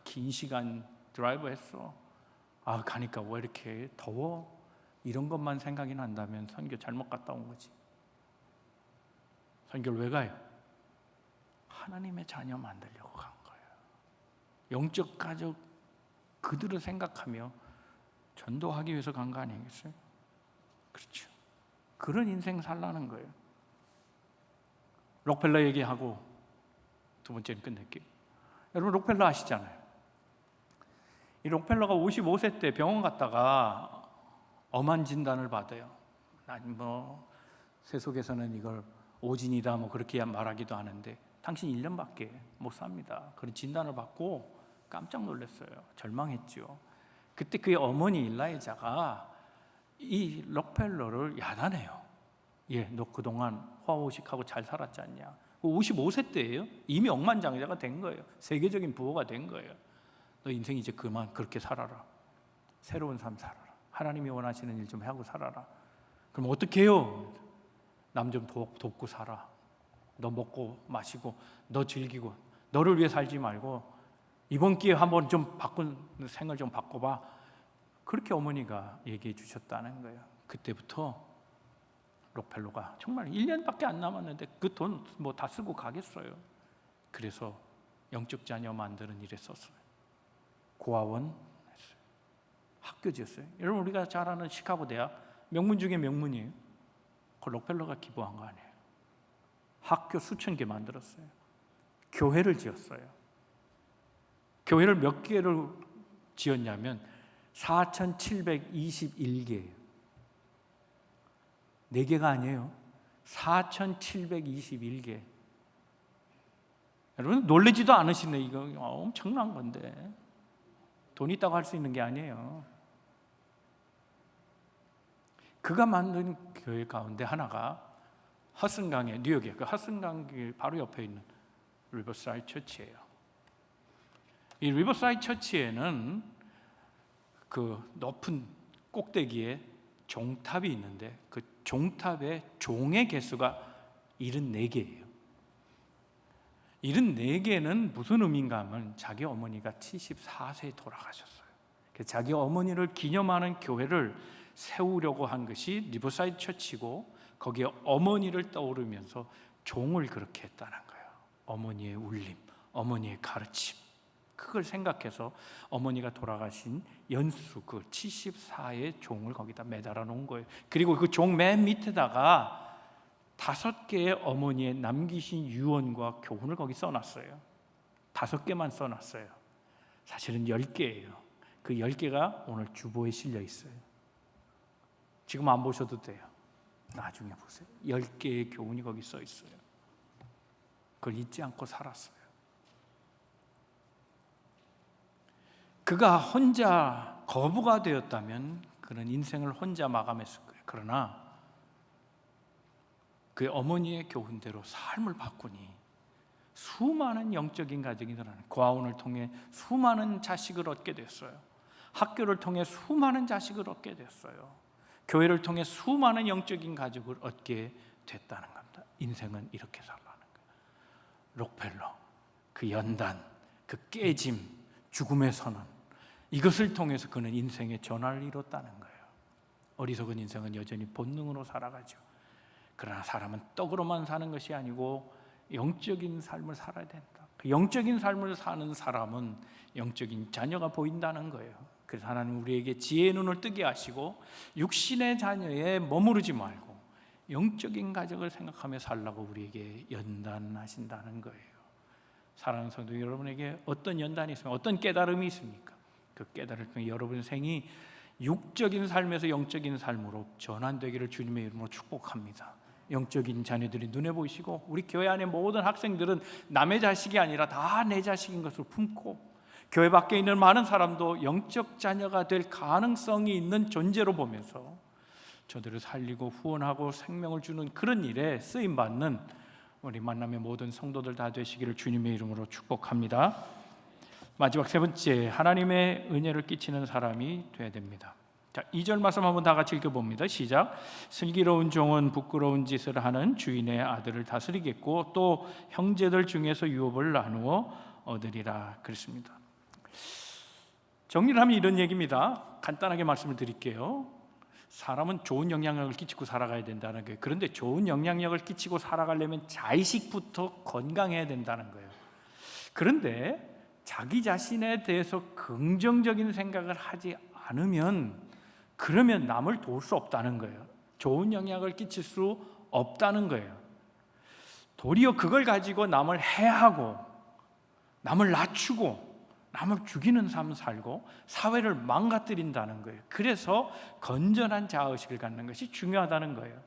긴 시간 드라이브 했어. 가니까 왜 이렇게 더워? 이런 것만 생각이 난다면 선교 잘못 갔다 온 거지. 선교를 왜 가요? 하나님의 자녀 만들려고 간 거예요. 영적 가족 그들을 생각하며 전도하기 위해서 간 거 아니겠어요? 그렇죠. 그런 인생 살라는 거예요. 록펠러 얘기하고 두 번째는 끝낼게요. 여러분 록펠러 아시잖아요. 이 록펠러가 55세 때 병원 갔다가 엄한 진단을 받아요. 아니 뭐 세속에서는 이걸 오진이다 뭐 그렇게 말하기도 하는데 당신 1년밖에 못 삽니다. 그런 진단을 받고 깜짝 놀랐어요. 절망했죠. 그때 그의 어머니 일라이자가 이 록펠러를 야단해요. 너 그동안 화호식하고 잘 살았지 않냐. 55세 때예요. 이미 억만장자가 된 거예요. 세계적인 부호가 된 거예요. 너 인생 이제 그만 그렇게 살아라. 새로운 삶 살아라. 하나님이 원하시는 일 좀 하고 살아라. 그럼 어떻게 해요? 남 좀 돕고 살아. 너 먹고 마시고 너 즐기고 너를 위해 살지 말고 이번 기회에 한번 좀 생을 좀 바꿔봐. 그렇게 어머니가 얘기해 주셨다는 거예요. 그때부터 록펠러가 정말 1년밖에 안 남았는데 그 돈 뭐 다 쓰고 가겠어요. 그래서 영적 자녀 만드는 일에 썼어요. 고아원 했어요. 학교 지었어요. 여러분 우리가 잘 아는 시카고 대학 명문 중에 명문이에요. 그 록펠러가 기부한 거 아니에요. 학교 수천 개 만들었어요. 교회를 지었어요. 교회를 몇 개를 지었냐면 4,721개예요. 4개가 아니에요. 4,721개. 여러분 놀라지도 않으시네. 이거 엄청난 건데 돈 있다고 할 수 있는 게 아니에요. 그가 만든 교회 가운데 하나가 허슨강의 뉴욕의 그 허슨강 바로 옆에 있는 리버사이드 처치예요. 이 리버사이드 처치에는 그 높은 꼭대기에 종탑이 있는데 그 종탑의 종의 개수가 74개예요. 74개는 무슨 의미인가 하면 자기 어머니가 74세에 돌아가셨어요. 자기 어머니를 기념하는 교회를 세우려고 한 것이 리버사이드 처치고 거기에 어머니를 떠오르면서 종을 그렇게 했다는 거예요. 어머니의 울림, 어머니의 가르침, 그걸 생각해서 어머니가 돌아가신 연수 그 74의 종을 거기다 매달아 놓은 거예요. 그리고 그 종 맨 밑에다가 5개의 어머니의 남기신 유언과 교훈을 거기 써놨어요. 5개만 써놨어요. 사실은 10개예요. 그 10개가 오늘 주보에 실려 있어요. 지금 안 보셔도 돼요. 나중에 보세요. 10개의 교훈이 거기 써 있어요. 그걸 잊지 않고 살았어요. 그가 혼자 거부가 되었다면 그는 인생을 혼자 마감했을 거예요. 그러나 그 어머니의 교훈대로 삶을 바꾸니 수많은 영적인 가정이 일어나는, 고아원을 통해 수많은 자식을 얻게 됐어요. 학교를 통해 수많은 자식을 얻게 됐어요. 교회를 통해 수많은 영적인 가족을 얻게 됐다는 겁니다. 인생은 이렇게 살라는 거예요. 록펠러, 그 연단, 그 깨짐, 죽음의 선언, 이것을 통해서 그는 인생의 전환을 이뤘다는 거예요. 어리석은 인생은 여전히 본능으로 살아가죠. 그러나 사람은 떡으로만 사는 것이 아니고 영적인 삶을 살아야 된다. 그 영적인 삶을 사는 사람은 영적인 자녀가 보인다는 거예요. 그래서 하나님 우리에게 지혜의 눈을 뜨게 하시고 육신의 자녀에 머무르지 말고 영적인 가족을 생각하며 살라고 우리에게 연단하신다는 거예요. 사랑하는 성도 여러분에게 어떤 연단이 있습니까? 어떤 깨달음이 있습니까? 그 깨달음을 통해 여러분 생이 육적인 삶에서 영적인 삶으로 전환되기를 주님의 이름으로 축복합니다. 영적인 자녀들이 눈에 보이시고 우리 교회 안에 모든 학생들은 남의 자식이 아니라 다 내 자식인 것을 품고 교회 밖에 있는 많은 사람도 영적 자녀가 될 가능성이 있는 존재로 보면서 저들을 살리고 후원하고 생명을 주는 그런 일에 쓰임받는 우리 만남의 모든 성도들 다 되시기를 주님의 이름으로 축복합니다. 마지막 3번째, 하나님의 은혜를 끼치는 사람이 되어야 됩니다. 자, 2절 말씀 한번 다 같이 읽어봅니다. 시작. 슬기로운 종은 부끄러운 짓을 하는 주인의 아들을 다스리겠고 또 형제들 중에서 유업을 나누어 얻으리라 그랬습니다. 정리를 하면 이런 얘기입니다. 간단하게 말씀을 드릴게요. 사람은 좋은 영향력을 끼치고 살아가야 된다는 거예요. 그런데 좋은 영향력을 끼치고 살아가려면 자의식부터 건강해야 된다는 거예요. 그런데 자기 자신에 대해서 긍정적인 생각을 하지 않으면 그러면 남을 도울 수 없다는 거예요. 좋은 영향을 끼칠 수 없다는 거예요. 도리어 그걸 가지고 남을 해하고 남을 낮추고 남을 죽이는 삶을 살고 사회를 망가뜨린다는 거예요. 그래서 건전한 자아의식을 갖는 것이 중요하다는 거예요.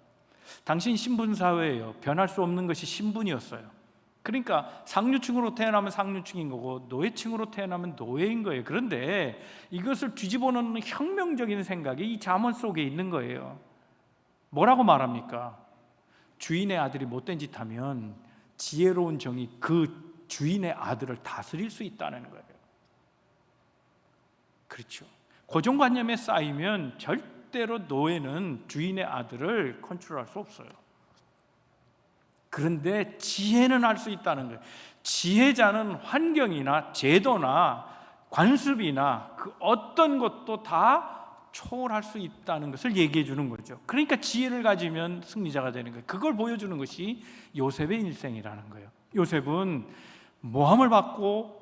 당신 신분사회예요. 변할 수 없는 것이 신분이었어요. 그러니까 상류층으로 태어나면 상류층인 거고 노예층으로 태어나면 노예인 거예요. 그런데 이것을 뒤집어놓는 혁명적인 생각이 이 잠언 속에 있는 거예요. 뭐라고 말합니까? 주인의 아들이 못된 짓 하면 지혜로운 종이 그 주인의 아들을 다스릴 수 있다는 거예요. 그렇죠. 고정관념에 쌓이면 절대로 노예는 주인의 아들을 컨트롤할 수 없어요. 그런데 지혜는 할 수 있다는 거예요. 지혜자는 환경이나 제도나 관습이나 그 어떤 것도 다 초월할 수 있다는 것을 얘기해 주는 거죠. 그러니까 지혜를 가지면 승리자가 되는 거예요. 그걸 보여주는 것이 요셉의 일생이라는 거예요. 요셉은 모함을 받고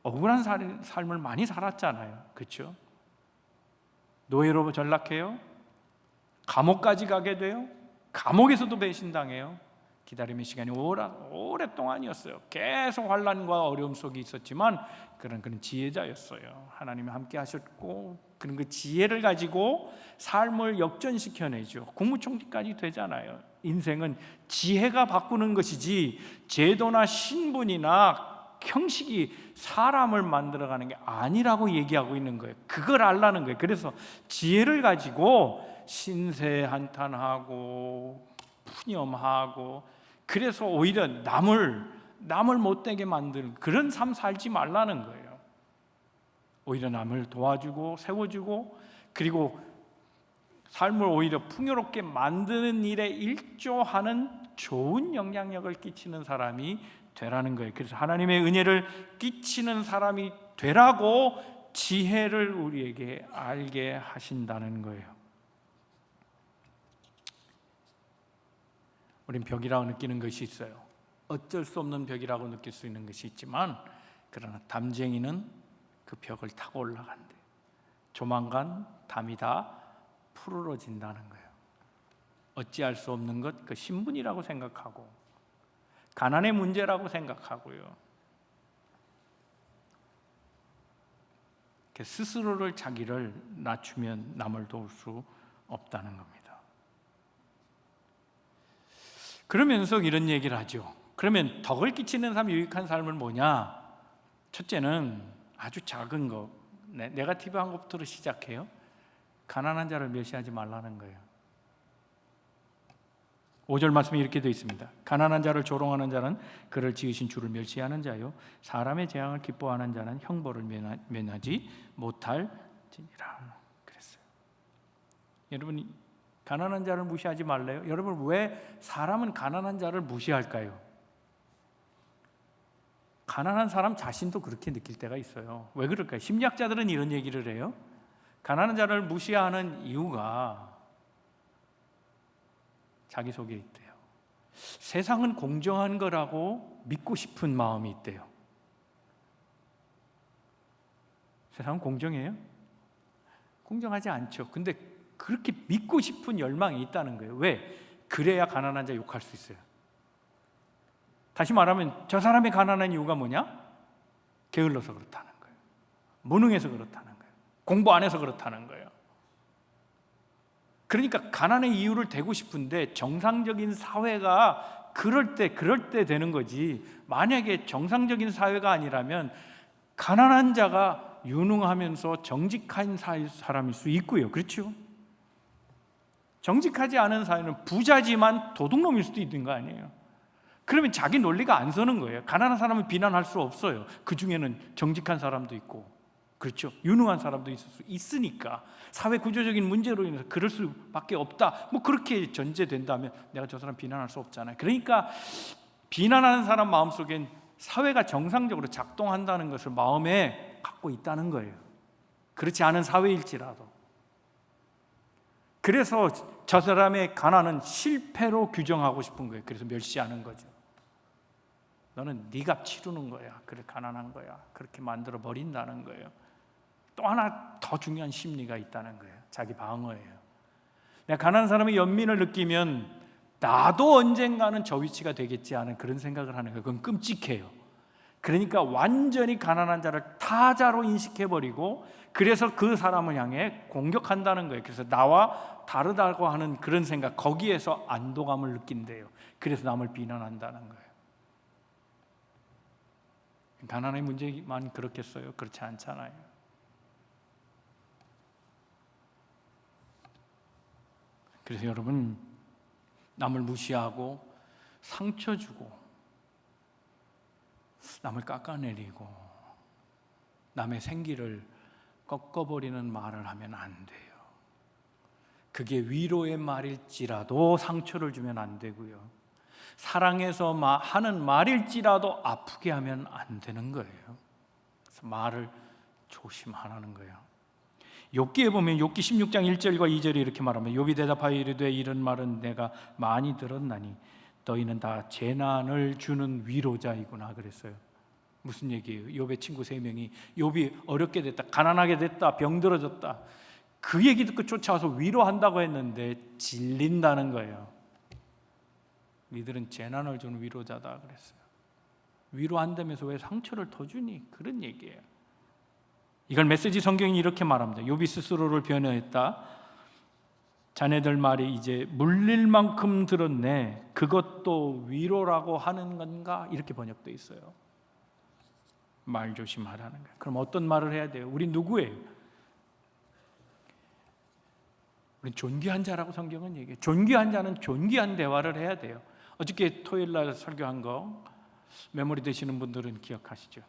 억울한 삶을 많이 살았잖아요. 그렇죠? 노예로 전락해요. 감옥까지 가게 돼요. 감옥에서도 배신당해요. 기다림의 시간이 오랫동안이었어요. 계속 환난과 어려움 속에 있었지만 그런 지혜자였어요. 하나님이 함께 하셨고 그런 그 지혜를 가지고 삶을 역전시켜내죠. 국무총리까지 되잖아요. 인생은 지혜가 바꾸는 것이지 제도나 신분이나 형식이 사람을 만들어가는 게 아니라고 얘기하고 있는 거예요. 그걸 알라는 거예요. 그래서 지혜를 가지고 신세한탄하고 푸념하고 그래서 오히려 남을 못되게 만드는 그런 삶 살지 말라는 거예요. 오히려 남을 도와주고 세워주고 그리고 삶을 오히려 풍요롭게 만드는 일에 일조하는 좋은 영향력을 끼치는 사람이 되라는 거예요. 그래서 하나님의 은혜를 끼치는 사람이 되라고 지혜를 우리에게 알게 하신다는 거예요. 우린 벽이라고 느끼는 것이 있어요. 어쩔 수 없는 벽이라고 느낄 수 있는 것이 있지만 그러나 담쟁이는 그 벽을 타고 올라간대. 조만간 담이 다 푸르러진다는 거예요. 어찌할 수 없는 것, 그 신분이라고 생각하고 가난의 문제라고 생각하고요. 스스로를 자기를 낮추면 남을 도울 수 없다는 겁니다. 그러면서 이런 얘기를 하죠. 그러면 덕을 끼치는 삶, 유익한 삶은 뭐냐? 첫째는 아주 작은 것, 네거티브한 것부터 시작해요. 가난한 자를 멸시하지 말라는 거예요. 5절 말씀에 이렇게 되어 있습니다. 가난한 자를 조롱하는 자는 그를 지으신 주를 멸시하는 자요, 사람의 재앙을 기뻐하는 자는 형벌을 면하지 못할지니라 그랬어요. 여러분, 가난한 자를 무시하지 말래요? 여러분, 왜 사람은 가난한 자를 무시할까요? 가난한 사람 자신도 그렇게 느낄 때가 있어요. 왜 그럴까요? 심리학자들은 이런 얘기를 해요. 가난한 자를 무시하는 이유가 자기 속에 있대요. 세상은 공정한 거라고 믿고 싶은 마음이 있대요. 세상은 공정해요? 공정하지 않죠. 근데 그렇게 믿고 싶은 열망이 있다는 거예요. 왜? 그래야 가난한 자 욕할 수 있어요. 다시 말하면 저 사람이 가난한 이유가 뭐냐? 게을러서 그렇다는 거예요. 무능해서 그렇다는 거예요. 공부 안 해서 그렇다는 거예요. 그러니까 가난의 이유를 대고 싶은데 정상적인 사회가 그럴 때 되는 거지. 만약에 정상적인 사회가 아니라면 가난한 자가 유능하면서 정직한 사람일 수 있고요. 그렇죠? 정직하지 않은 사회는 부자지만 도둑놈일 수도 있는 거 아니에요. 그러면 자기 논리가 안 서는 거예요. 가난한 사람을 비난할 수 없어요. 그 중에는 정직한 사람도 있고, 그렇죠? 유능한 사람도 있을 수 있으니까 사회 구조적인 문제로 인해서 그럴 수밖에 없다. 뭐 그렇게 전제된다면 내가 저 사람 비난할 수 없잖아요. 그러니까 비난하는 사람 마음속엔 사회가 정상적으로 작동한다는 것을 마음에 갖고 있다는 거예요. 그렇지 않은 사회일지라도. 그래서 저 사람의 가난은 실패로 규정하고 싶은 거예요. 그래서 멸시하는 거죠. 너는 네가 치르는 거야. 그래, 가난한 거야. 그렇게 만들어 버린다는 거예요. 또 하나 더 중요한 심리가 있다는 거예요. 자기 방어예요. 내가 가난한 사람의 연민을 느끼면 나도 언젠가는 저 위치가 되겠지 하는 그런 생각을 하는 거예요. 그건 끔찍해요. 그러니까 완전히 가난한 자를 타자로 인식해버리고 그래서 그 사람을 향해 공격한다는 거예요. 그래서 나와 다르다고 하는 그런 생각, 거기에서 안도감을 느낀대요. 그래서 남을 비난한다는 거예요. 가난의 문제만 그렇겠어요? 그렇지 않잖아요. 그래서 여러분, 남을 무시하고 상처 주고 남을 깎아내리고 남의 생기를 꺾어버리는 말을 하면 안 돼요. 그게 위로의 말일지라도 상처를 주면 안 되고요. 사랑해서 하는 말일지라도 아프게 하면 안 되는 거예요. 그래서 말을 조심하라는 거예요. 욥기에 보면 욥기 16장 1절과 2절이 이렇게 말합니다. 욥이 대답하여 이르되 이런 말은 내가 많이 들었나니 너희는 다 재난을 주는 위로자이구나 그랬어요. 무슨 얘기예요? 욥의 친구 3명이 욥이 어렵게 됐다, 가난하게 됐다, 병들어졌다, 그 얘기 듣고 쫓아와서 위로한다고 했는데 질린다는 거예요. 니들은 재난을 주는 위로자다 그랬어요. 위로한다면서 왜 상처를 더 주니? 그런 얘기예요. 이걸 메시지 성경이 이렇게 말합니다. 욥이 스스로를 변호했다. 자네들 말이 이제 물릴 만큼 들었네. 그것도 위로라고 하는 건가? 이렇게 번역되어 있어요. 말 조심하라는 거예요. 그럼 어떤 말을 해야 돼요? 우리 누구예요? 우리 존귀한 자라고 성경은 얘기해요. 존귀한 자는 존귀한 대화를 해야 돼요. 어저께 토요일 날 설교한 거 메모리 되시는 분들은 기억하시죠?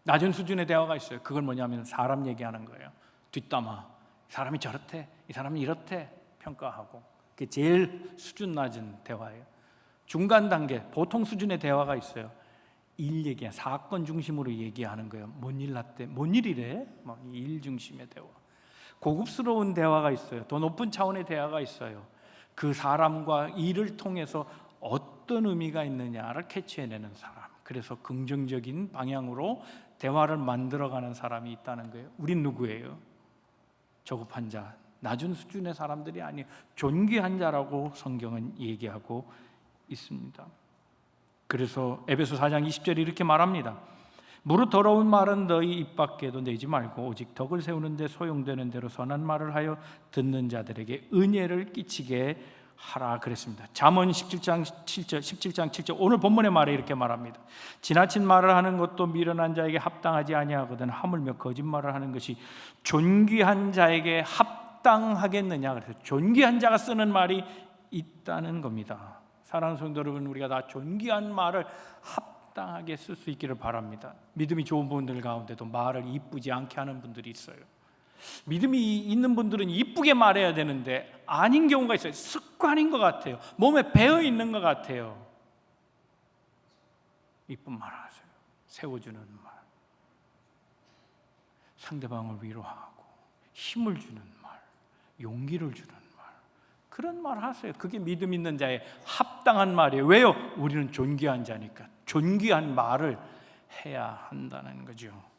낮은 수준의 대화가 있어요. 그건 뭐냐면 사람 얘기하는 거예요. 뒷담화. 사람이 저렇대, 이 사람이 이렇대 평가하고. 그게 제일 수준 낮은 대화예요. 중간 단계, 보통 수준의 대화가 있어요. 일 얘기야, 사건 중심으로 얘기하는 거예요. 뭔 일 났대, 뭔 일이래? 일 중심의 대화. 고급스러운 대화가 있어요. 더 높은 차원의 대화가 있어요. 그 사람과 일을 통해서 어떤 의미가 있느냐를 캐치해내는 사람. 그래서 긍정적인 방향으로 대화를 만들어가는 사람이 있다는 거예요. 우린 누구예요? 저급한 자, 낮은 수준의 사람들이 아니에요. 존귀한 자라고 성경은 얘기하고 있습니다. 그래서 에베소 4장 20절이 이렇게 말합니다. 무릇 더러운 말은 너희 입 밖에도 내지 말고 오직 덕을 세우는 데 소용되는 대로 선한 말을 하여 듣는 자들에게 은혜를 끼치게 하라 그랬습니다. 잠언 17장 7절 오늘 본문의 말에 이렇게 말합니다. 지나친 말을 하는 것도 미련한 자에게 합당하지 아니하거든 하물며 거짓말을 하는 것이 존귀한 자에게 합당하겠느냐. 그래서 존귀한 자가 쓰는 말이 있다는 겁니다. 사랑하는 성도 여러분, 우리가 다 존귀한 말을 합당하게 쓸 수 있기를 바랍니다. 믿음이 좋은 분들 가운데도 말을 이쁘지 않게 하는 분들이 있어요. 믿음이 있는 분들은 이쁘게 말해야 되는데 아닌 경우가 있어요. 습관인 것 같아요. 몸에 배어 있는 것 같아요. 이쁜 말 하세요. 세워주는 말, 상대방을 위로하고 힘을 주는 말, 용기를 주는 말, 그런 말 하세요. 그게 믿음 있는 자의 합당한 말이에요. 왜요? 우리는 존귀한 자니까 존귀한 말을 해야 한다는 거죠.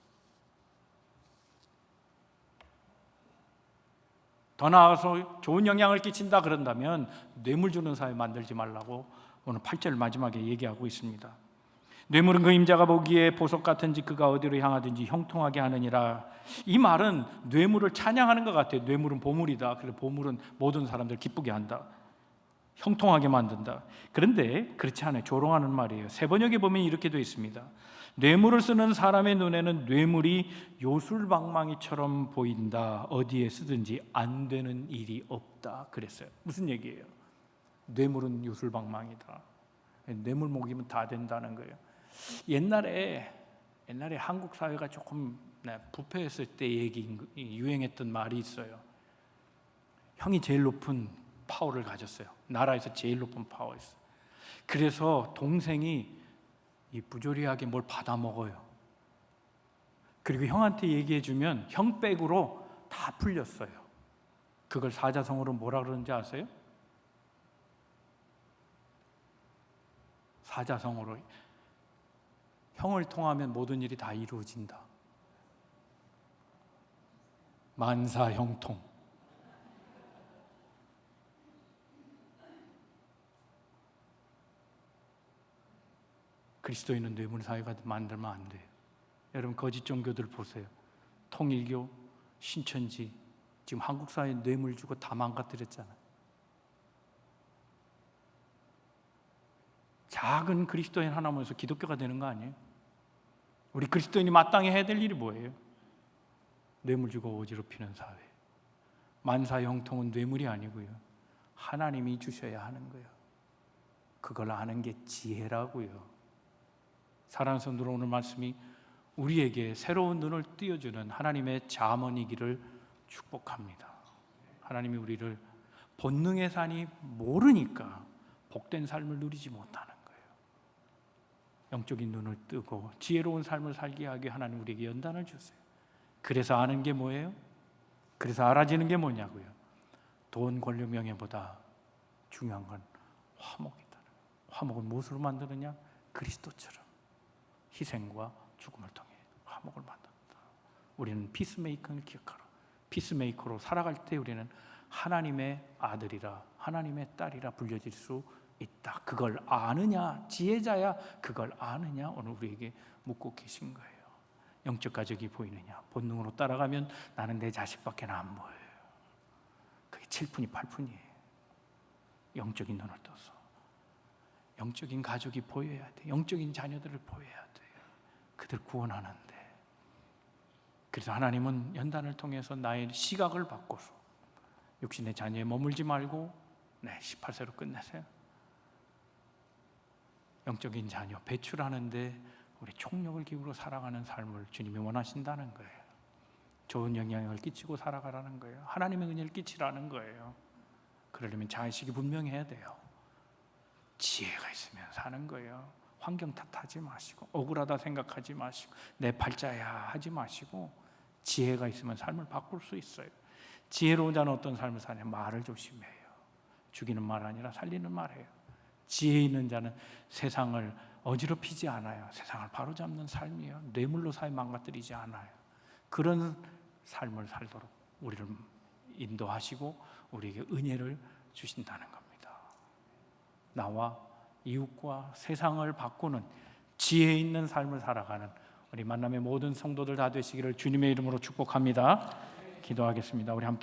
더 나아가서 좋은 영향을 끼친다 그런다면 뇌물 주는 사회 만들지 말라고 오늘 8절 마지막에 얘기하고 있습니다. 뇌물은 그 임자가 보기에 보석 같은지 그가 어디로 향하든지 형통하게 하느니라. 이 말은 뇌물을 찬양하는 것 같아요. 뇌물은 보물이다. 그래서 보물은 모든 사람들 기쁘게 한다. 형통하게 만든다. 그런데 그렇지 않아요. 조롱하는 말이에요. 세 번역에 보면 이렇게 되어 있습니다. 뇌물을 쓰는 사람의 눈에는 뇌물이 요술방망이처럼 보인다. 어디에 쓰든지 안 되는 일이 없다. 그랬어요. 무슨 얘기예요? 뇌물은 요술방망이다. 뇌물 먹이면 다 된다는 거예요. 옛날에 한국 사회가 조금 부패했을 때 유행했던 말이 있어요. 형이 제일 높은 파워를 가졌어요. 나라에서 제일 높은 파워였어요. 그래서 동생이 부조리하게 뭘 받아 먹어요. 그리고 형한테 얘기해주면 형 백으로 다 풀렸어요. 그걸 사자성어로 뭐라 그러는지 아세요? 사자성어로 형을 통하면 모든 일이 다 이루어진다. 만사형통. 그리스도인은 뇌물 사회가 만들면 안 돼요. 여러분 거짓 종교들 보세요. 통일교, 신천지, 지금 한국 사회에 뇌물 주고 다 망가뜨렸잖아요. 작은 그리스도인 하나 모여서 기독교가 되는 거 아니에요? 우리 그리스도인이 마땅히 해야 될 일이 뭐예요? 뇌물 주고 어지럽히는 사회. 만사형통은 뇌물이 아니고요. 하나님이 주셔야 하는 거예요. 그걸 아는 게 지혜라고요. 사랑하는 성도들, 오늘 말씀이 우리에게 새로운 눈을 띄워주는 하나님의 잠언이기를 축복합니다. 하나님이 우리를 본능의 산이 모르니까 복된 삶을 누리지 못하는 거예요. 영적인 눈을 뜨고 지혜로운 삶을 살게 하게 하나님 우리에게 연단을 주세요. 그래서 아는 게 뭐예요? 그래서 알아지는 게 뭐냐고요? 돈, 권력, 명예보다 중요한 건 화목이다. 화목은 무엇으로 만드느냐? 그리스도처럼 희생과 죽음을 통해 화목을 만든다. 우리는 피스메이커를 기억하라. 피스메이커로 살아갈 때 우리는 하나님의 아들이라 하나님의 딸이라 불려질 수 있다. 그걸 아느냐? 지혜자야 그걸 아느냐? 오늘 우리에게 묻고 계신 거예요. 영적 가족이 보이느냐? 본능으로 따라가면 나는 내 자식밖에 안 보여요. 그게 7푼이 8푼이에요. 영적인 눈을 떠서 영적인 가족이 보여야 돼. 영적인 자녀들을 보여야 돼. 그들 구원하는데. 그래서 하나님은 연단을 통해서 나의 시각을 바꿔서 육신의 자녀에 머물지 말고 18세로 끝내세요. 영적인 자녀 배출하는데 우리 총력을 기울여 살아가는 삶을 주님이 원하신다는 거예요. 좋은 영향을 끼치고 살아가라는 거예요. 하나님의 은혜를 끼치라는 거예요. 그러려면 자의식이 분명해야 돼요. 지혜가 있으면 사는 거예요. 환경 탓하지 마시고 억울하다 생각하지 마시고 내 팔자야 하지 마시고 지혜가 있으면 삶을 바꿀 수 있어요. 지혜로운 자는 어떤 삶을 사냐? 말을 조심해요. 죽이는 말 아니라 살리는 말이에요. 지혜 있는 자는 세상을 어지럽히지 않아요. 세상을 바로잡는 삶이에요. 뇌물로 사회 망가뜨리지 않아요. 그런 삶을 살도록 우리를 인도하시고 우리에게 은혜를 주신다는 겁니다. 나와 이웃과 세상을 바꾸는 지혜 있는 삶을 살아가는 우리 만남의 모든 성도들 다 되시기를 주님의 이름으로 축복합니다. 기도하겠습니다. 우리 함께